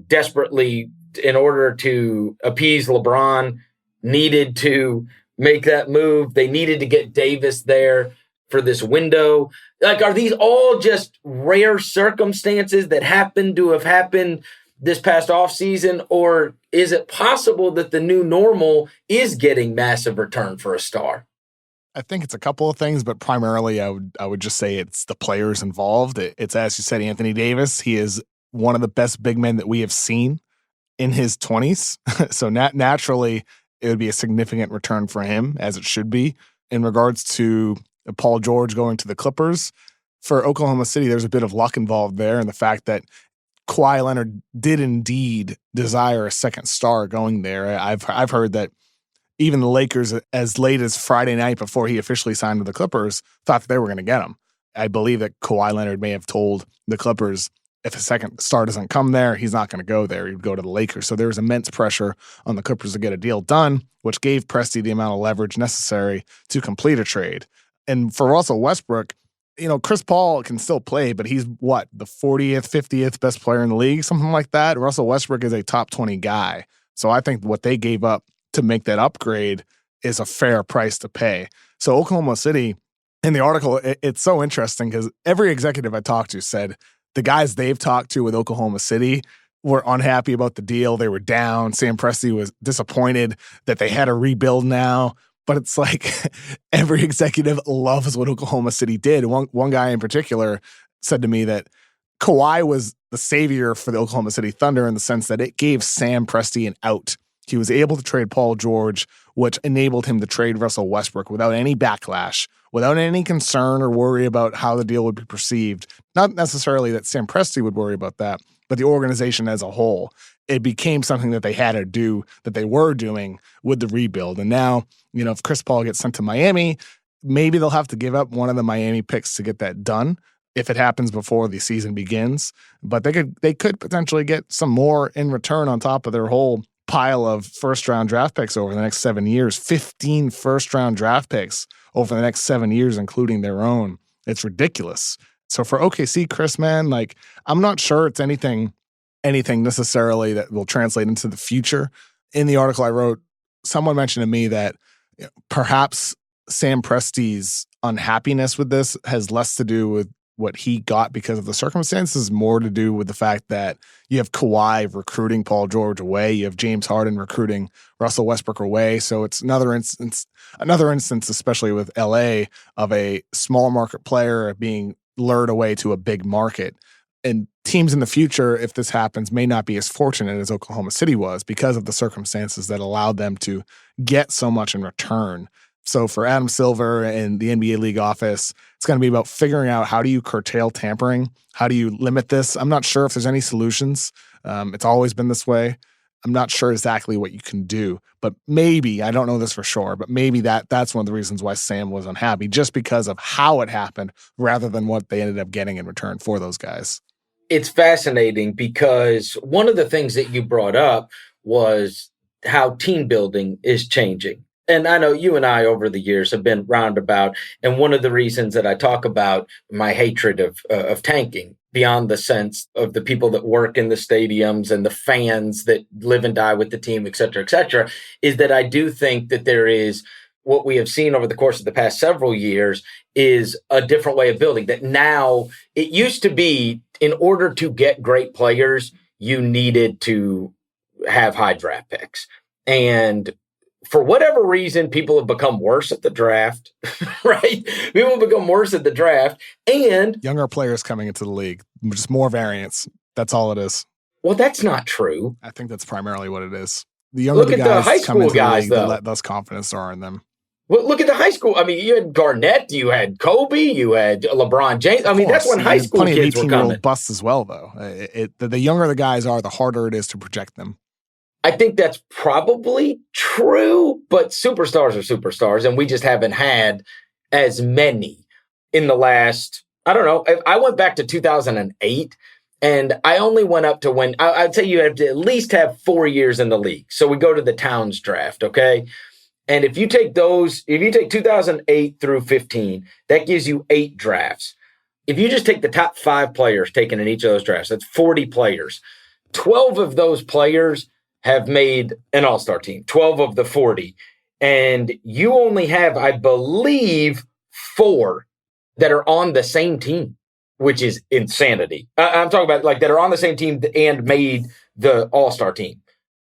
desperately, in order to appease LeBron, needed to make that move. They needed to get Davis there for this window. Like, are these all just rare circumstances that happen to have happened this past offseason? Or is it possible that the new normal is getting massive return for a star? I think it's a couple of things, but primarily I would just say it's the players involved. It's, as you said, Anthony Davis. He is one of the best big men that we have seen in his 20s. So naturally, it would be a significant return for him, as it should be. In regards to Paul George going to the Clippers, for Oklahoma City, there's a bit of luck involved there, and the fact that Kawhi Leonard did indeed desire a second star going there. I've heard that even the Lakers, as late as Friday night before he officially signed with the Clippers, thought that they were going to get him. I believe that Kawhi Leonard may have told the Clippers, if a second star doesn't come there, he's not going to go there. He would go to the Lakers. So there was immense pressure on the Clippers to get a deal done, which gave Presti the amount of leverage necessary to complete a trade. And for Russell Westbrook, Chris Paul can still play, but he's what, the 40th, 50th best player in the league, something like that. Russell Westbrook is a top 20 guy. So I think what they gave up to make that upgrade is a fair price to pay. So Oklahoma City, in the article, it's so interesting because every executive I talked to said the guys they've talked to with Oklahoma City were unhappy about the deal. They were down. Sam Presti was disappointed that they had a rebuild now. But it's like every executive loves what Oklahoma City did. One guy in particular said to me that Kawhi was the savior for the Oklahoma City Thunder in the sense that it gave Sam Presti an out. He was able to trade Paul George, which enabled him to trade Russell Westbrook without any backlash, without any concern or worry about how the deal would be perceived. Not necessarily that Sam Presti would worry about that, but the organization as a whole. It became something that they had to do, that they were doing with the rebuild. And now, if Chris Paul gets sent to Miami, maybe they'll have to give up one of the Miami picks to get that done if it happens before the season begins. But they could potentially get some more in return on top of their whole pile of first-round draft picks over the next 7 years. 15 first-round draft picks over the next 7 years, including their own. It's ridiculous. So for OKC, Chris, man, I'm not sure it's anything necessarily that will translate into the future. In the article I wrote, someone mentioned to me that perhaps Sam Presti's unhappiness with this has less to do with what he got because of the circumstances, more to do with the fact that you have Kawhi recruiting Paul George away, you have James Harden recruiting Russell Westbrook away. So it's another instance, especially with LA, of a small market player being lured away to a big market. And teams in the future, if this happens, may not be as fortunate as Oklahoma City was because of the circumstances that allowed them to get so much in return. So for Adam Silver and the NBA League office, it's going to be about figuring out how do you curtail tampering? How do you limit this? I'm not sure if there's any solutions. It's always been this way. I'm not sure exactly what you can do, but maybe, I don't know this for sure, but maybe that's one of the reasons why Sam was unhappy, just because of how it happened rather than what they ended up getting in return for those guys. It's fascinating because one of the things that you brought up was how team building is changing. And I know you and I over the years have been roundabout. And one of the reasons that I talk about my hatred of tanking, beyond the sense of the people that work in the stadiums and the fans that live and die with the team, et cetera, is that I do think that there is what we have seen over the course of the past several years is a different way of building. That now, it used to be in order to get great players, you needed to have high draft picks. And for whatever reason, people have become worse at the draft, right? People have become worse at the draft. And younger players coming into the league, just more variance. That's all it is. Well, that's not true. I think that's primarily what it is. The younger the guys the high school guys, the less confidence there are in them. Well, look at the high school. I mean, you had Garnett, you had Kobe, you had LeBron James. I mean, that's when high school kids were coming. Busts as well, though. The younger the guys are, the harder it is to project them. I think that's probably true, but superstars are superstars, and we just haven't had as many in the last, I don't know. I went back to 2008, and I only went up to when, I'd say you have to at least have 4 years in the league. So we go to the Towns draft, okay? And if you take 2008 through 15, that gives you 8 drafts. If you just take the top 5 players taken in each of those drafts, that's 40 players. 12 of those players have made an all-star team, 12 of the 40. And you only have, I believe, 4 that are on the same team, which is insanity. I'm talking about like that are on the same team and made the all-star team.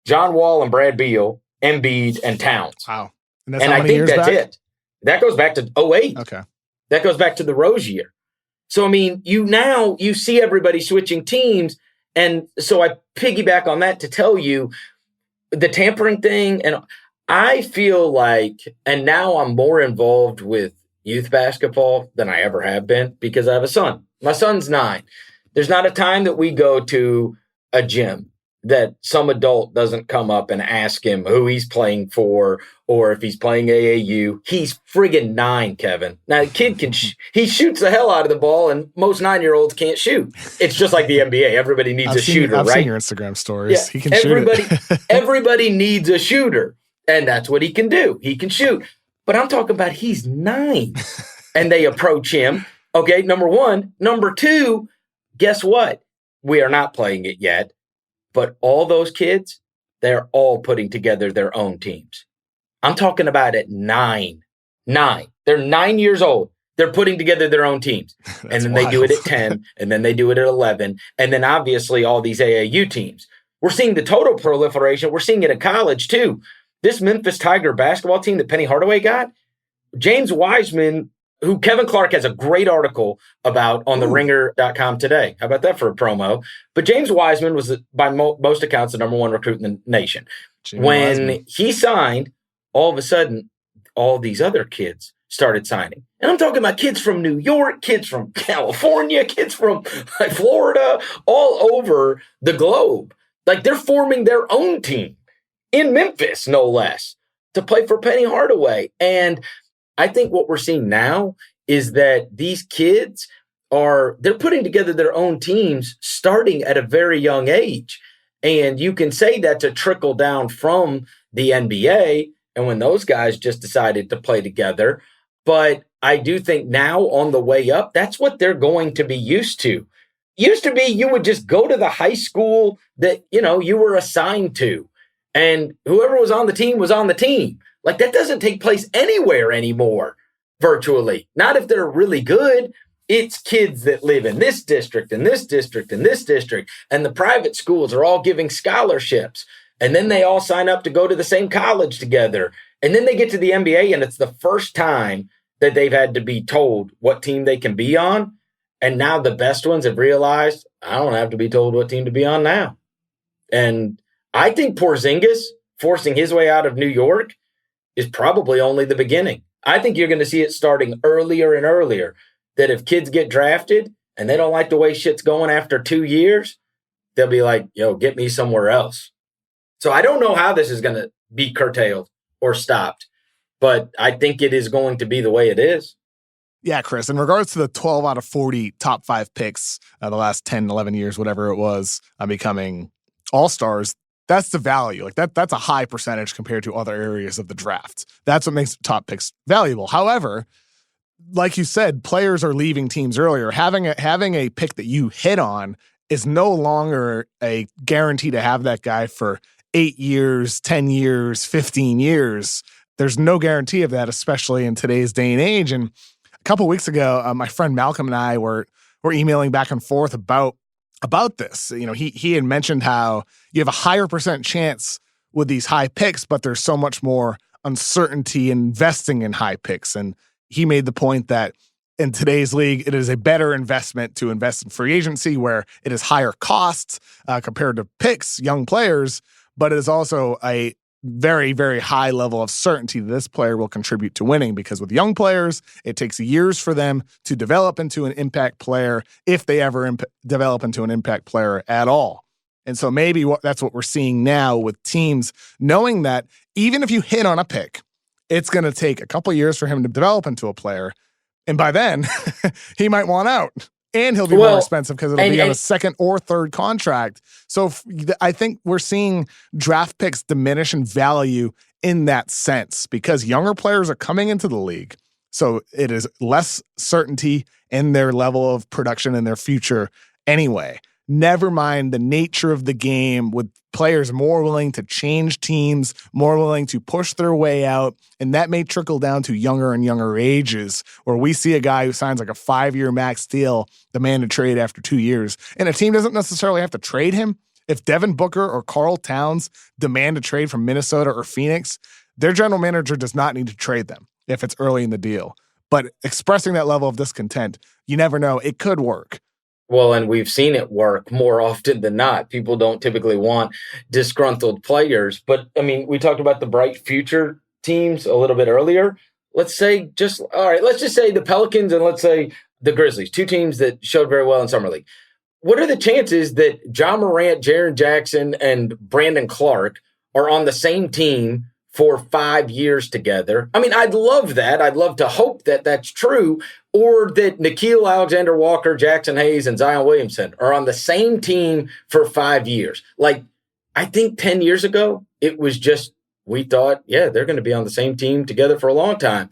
John Wall and Brad Beal, Embiid, and Towns. Wow. And I think that's it. That goes back to 08. Okay. That goes back to the Rose year. So, I mean, you see everybody switching teams. And so I piggyback on that to tell you the tampering thing. And I feel like, and now I'm more involved with youth basketball than I ever have been because I have a son. My son's 9. There's not a time that we go to a gym that some adult doesn't come up and ask him who he's playing for or if he's playing AAU. He's friggin' 9, Kevin. Now, the kid he shoots the hell out of the ball, and most 9-year-olds can't shoot. It's just like the NBA. Everybody needs a shooter, right? I've seen your Instagram stories. Yeah, he can shoot. Everybody needs a shooter, and that's what he can do. He can shoot. But I'm talking about he's 9, and they approach him. Okay, number 1. Number 2, guess what? We are not playing it yet. But all those kids, they're all putting together their own teams. I'm talking about at 9. They're 9 years old. They're putting together their own teams. And then they do it at 10, and then they do it at 11. And then obviously all these AAU teams. We're seeing the total proliferation. We're seeing it in college too. This Memphis Tiger basketball team that Penny Hardaway got, James Wiseman, who Kevin Clark has a great article about on the ringer.com today. How about that for a promo? But James Wiseman was, by most accounts, the number 1 recruit in the nation. When he signed, all of a sudden, all these other kids started signing. And I'm talking about kids from New York, kids from California, kids from Florida, all over the globe. Like they're forming their own team in Memphis, no less, to play for Penny Hardaway. And I think what we're seeing now is that these kids they're putting together their own teams starting at a very young age. And you can say that's a trickle down from the NBA and when those guys just decided to play together. But I do think now on the way up, that's what they're going to be used to. Used to be you would just go to the high school that, you were assigned to. And whoever was on the team was on the team. Like that doesn't take place anywhere anymore, virtually. Not if they're really good. It's kids that live in this district, and this district, and this district. And the private schools are all giving scholarships. And then they all sign up to go to the same college together. And then they get to the NBA, and it's the first time that they've had to be told what team they can be on. And now the best ones have realized, I don't have to be told what team to be on now. And I think Porzingis forcing his way out of New York is probably only the beginning. I think you're going to see it starting earlier and earlier, that if kids get drafted and they don't like the way shit's going after 2 years, they'll be like, yo, get me somewhere else. So I don't know how this is going to be curtailed or stopped, but I think it is going to be the way it is. Yeah, Chris, in regards to the 12 out of 40 top 5 picks the last 10, 11 years, whatever it was, becoming all-stars, that's the value. Like that's a high percentage compared to other areas of the draft. That's what makes top picks valuable. However, like you said, players are leaving teams earlier. Having a pick that you hit on is no longer a guarantee to have that guy for 8 years, 10 years, 15 years. There's no guarantee of that, especially in today's day and age. And a couple of weeks ago, my friend Malcolm and I were emailing back and forth about this. You know, he had mentioned how you have a higher percent chance with these high picks, but there's so much more uncertainty investing in high picks. And he made the point that in today's league, it is a better investment to invest in free agency where it is higher costs compared to picks, young players, but it is also a very, very high level of certainty that this player will contribute to winning, because with young players, it takes years for them to develop into an impact player, if they ever develop into an impact player at all. And so maybe that's what we're seeing now with teams, knowing that even if you hit on a pick, it's going to take a couple years for him to develop into a player. And by then, he might want out. And he'll be more expensive because it'll be on a second or third contract. So I think we're seeing draft picks diminish in value in that sense, because younger players are coming into the league. So it is less certainty in their level of production in their future anyway. Never mind the nature of the game, with players more willing to change teams, more willing to push their way out. And that may trickle down to younger and younger ages, where we see a guy who signs like a 5-year max deal, demand a trade after 2 years. And a team doesn't necessarily have to trade him. If Devin Booker or Karl Towns demand a trade from Minnesota or Phoenix, their general manager does not need to trade them if it's early in the deal. But expressing that level of discontent, you never know, it could work. Well, and we've seen it work more often than not. People don't typically want disgruntled players. But, I mean, we talked about the bright future teams a little bit earlier. Let's say let's just say the Pelicans and let's say the Grizzlies, 2 teams that showed very well in Summer League. What are the chances that Ja Morant, Jaren Jackson, and Brandon Clark are on the same team for 5 years together? I mean, I'd love that. I'd love to hope that that's true. Or that Nickeil Alexander-Walker, Jackson Hayes, and Zion Williamson are on the same team for 5 years. Like, I think 10 years ago, it was just, we thought, yeah, they're going to be on the same team together for a long time.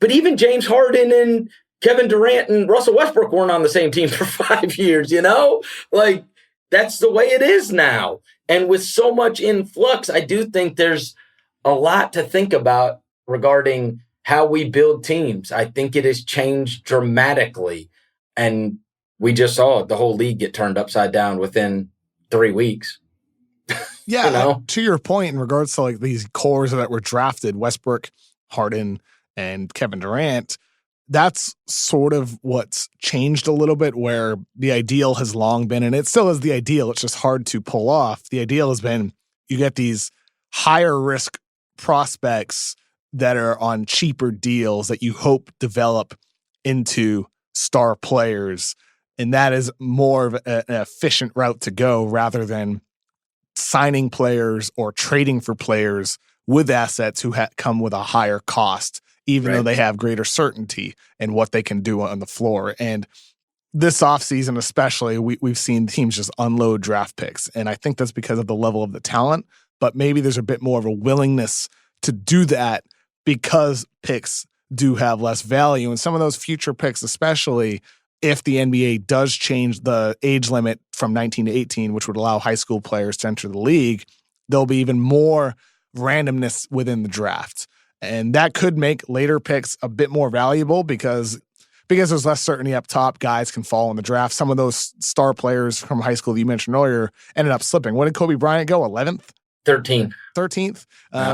But even James Harden and Kevin Durant and Russell Westbrook weren't on the same team for 5 years, you know? Like, that's the way it is now. And with so much influx, I do think there's a lot to think about regarding how we build teams. I think it has changed dramatically. And we just saw the whole league get turned upside down within 3 weeks. Yeah, you know? To your point in regards to like these cores that were drafted, Westbrook, Harden, and Kevin Durant, that's sort of what's changed a little bit, where the ideal has long been, and it still is the ideal, it's just hard to pull off. The ideal has been you get these higher risk prospects that are on cheaper deals that you hope develop into star players. And that is more of an efficient route to go, rather than signing players or trading for players with assets who come with a higher cost, even though they have greater certainty in what they can do on the floor. And this offseason especially, we've seen teams just unload draft picks. And I think that's because of the level of the talent, but maybe there's a bit more of a willingness to do that because picks do have less value. And some of those future picks, especially if the NBA does change the age limit from 19 to 18, which would allow high school players to enter the league, there'll be even more randomness within the draft. And that could make later picks a bit more valuable because there's less certainty up top. Guys can fall in the draft. Some of those star players from high school that you mentioned earlier ended up slipping. What did Kobe Bryant go? 11th? 13th.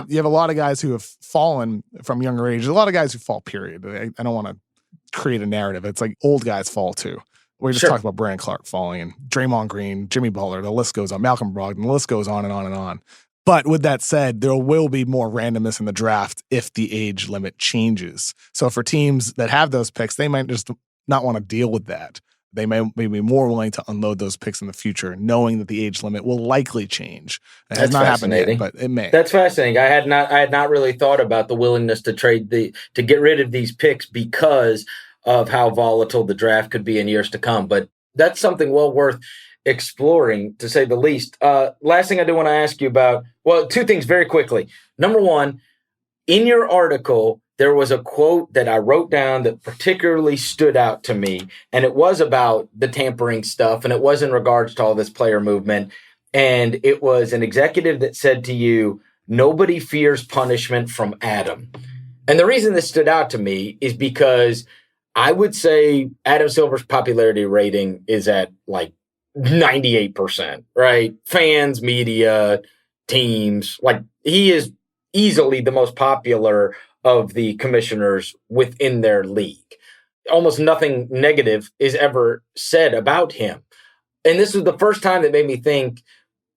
You have a lot of guys who have fallen from younger age. A lot of guys who fall, period. I don't want to create a narrative. It's like old guys fall too. We just talked about Brandon Clark falling and Draymond Green, Jimmy Butler, the list goes on, Malcolm Brogdon, the list goes on and on and on. But with that said, there will be more randomness in the draft if the age limit changes. So for teams that have those picks, they might just not want to deal with that. They may be more willing to unload those picks in the future, knowing that the age limit will likely change. It has not happened yet, but it may. That's fascinating. I had not really thought about the willingness to to get rid of these picks because of how volatile the draft could be in years to come. But that's something well worth exploring, to say the least. Last thing I do want to ask you about, well, two things very quickly. Number one, in your article, there was a quote that I wrote down that particularly stood out to me, and it was about the tampering stuff, and it was in regards to all this player movement. And it was an executive that said to you, "Nobody fears punishment from Adam." And the reason this stood out to me is because I would say Adam Silver's popularity rating is at like 98%, right? Fans, media, teams, like he is easily the most popular of the commissioners within their league. Almost nothing negative is ever said about him. And this was the first time that made me think,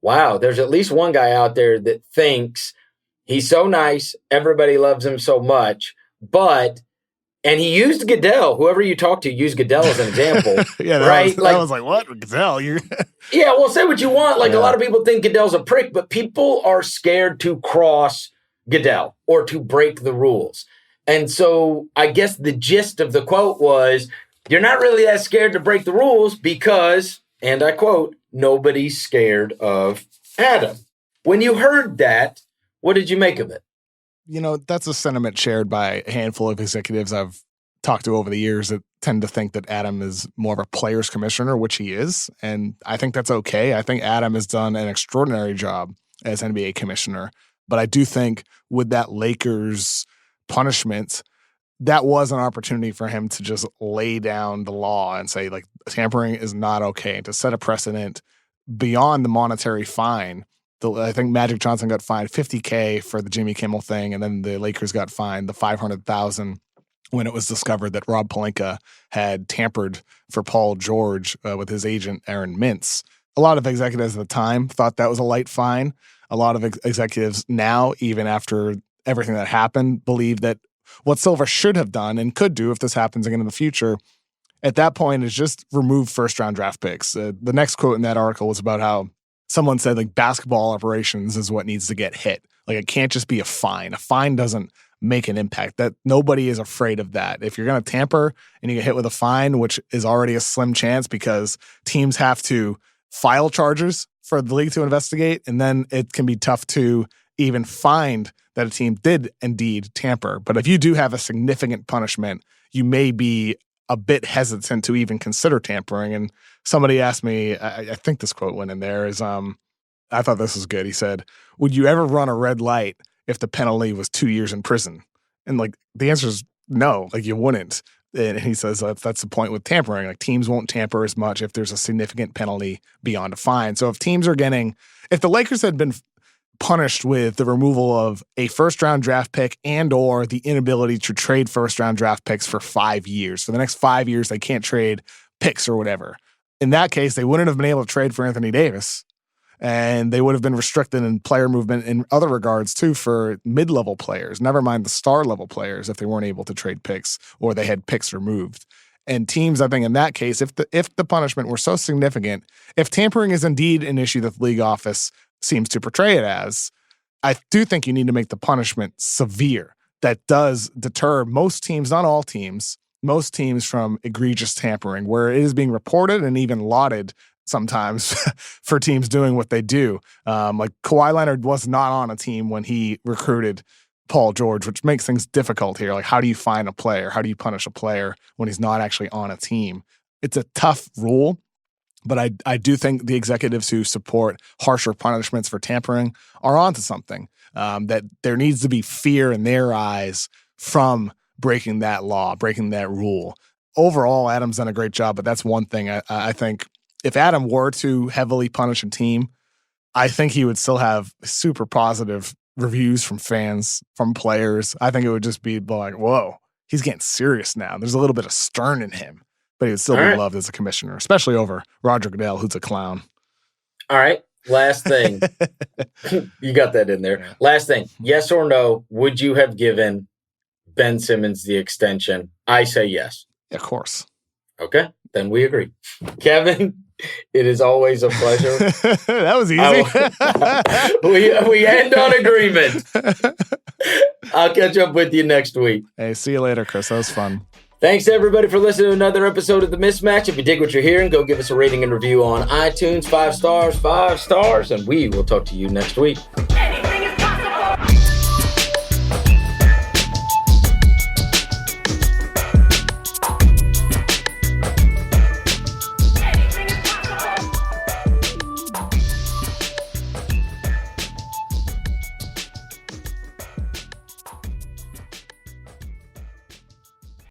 wow, there's at least one guy out there that thinks he's so nice, everybody loves him so much, and he used Goodell. Whoever you talk to used Goodell as an example. Right? I was like, what? Goodell? Yeah, well, say what you want. A lot of people think Goodell's a prick, but people are scared to cross Goodell or to break the rules. And so I guess the gist of the quote was, you're not really that scared to break the rules because, and I quote, "nobody's scared of Adam." When you heard that, what did you make of it? That's a sentiment shared by a handful of executives I've talked to over the years that tend to think that Adam is more of a players commissioner, which he is. And I think that's okay. I think Adam has done an extraordinary job as NBA commissioner. But I do think with that Lakers punishment, that was an opportunity for him to just lay down the law and say, like, tampering is not okay, and to set a precedent beyond the monetary fine. I think Magic Johnson got fined $50K for the Jimmy Kimmel thing, and then the Lakers got fined the $500,000 when it was discovered that Rob Pelinka had tampered for Paul George with his agent Aaron Mintz. A lot of executives at the time thought that was a light fine. A lot of executives now, even after everything that happened, believe that what Silver should have done and could do if this happens again in the future, at that point, is just remove first-round draft picks. The next quote in that article was about how someone said, like, basketball operations is what needs to get hit. Like, it can't just be a fine. A fine doesn't make an impact. That nobody is afraid of that. If you're going to tamper and you get hit with a fine, which is already a slim chance because teams have to file charges for the league to investigate, and then it can be tough to even find that a team did indeed tamper. But if you do have a significant punishment, you may be a bit hesitant to even consider tampering. And somebody asked me, I think this quote went in there, is I thought this was good. He said, "Would you ever run a red light if the penalty was 2 years in prison?" And like the answer is no, like you wouldn't. And he says that's the point with tampering. Like, teams won't tamper as much if there's a significant penalty beyond a fine. So if the Lakers had been punished with the removal of a first-round draft pick and or the inability to trade first-round draft picks for 5 years. For the next 5 years, they can't trade picks or whatever. In that case, they wouldn't have been able to trade for Anthony Davis, and they would have been restricted in player movement in other regards too for mid-level players, never mind the star-level players, if they weren't able to trade picks or they had picks removed. And teams, I think in that case, if the punishment were so significant, if tampering is indeed an issue that the league office seems to portray it as, I do think you need to make the punishment severe. That does deter most teams, not all teams, most teams from egregious tampering, where it is being reported and even lauded sometimes for teams doing what they do. Like Kawhi Leonard was not on a team when he recruited Paul George, which makes things difficult here. Like, how do you fine a player? How do you punish a player when he's not actually on a team? It's a tough rule. But I do think the executives who support harsher punishments for tampering are onto something, that there needs to be fear in their eyes from breaking that law, breaking that rule. Overall, Adam's done a great job, but that's one thing. I think if Adam were to heavily punish a team, I think he would still have super positive reviews from fans, from players. I think it would just be like, whoa, he's getting serious now. There's a little bit of stern in him. but he would still be loved as a commissioner, especially over Roger Goodell, who's a clown. All right. Last thing. You got that in there. Yeah. Last thing. Yes or no, would you have given Ben Simmons the extension? I say yes. Of course. Okay. Then we agree. Kevin, it is always a pleasure. That was easy. We end on agreement. I'll catch up with you next week. Hey, see you later, Chris. That was fun. Thanks, everybody, for listening to another episode of The Mismatch. If you dig what you're hearing, go give us a rating and review on iTunes. 5 stars, and we will talk to you next week.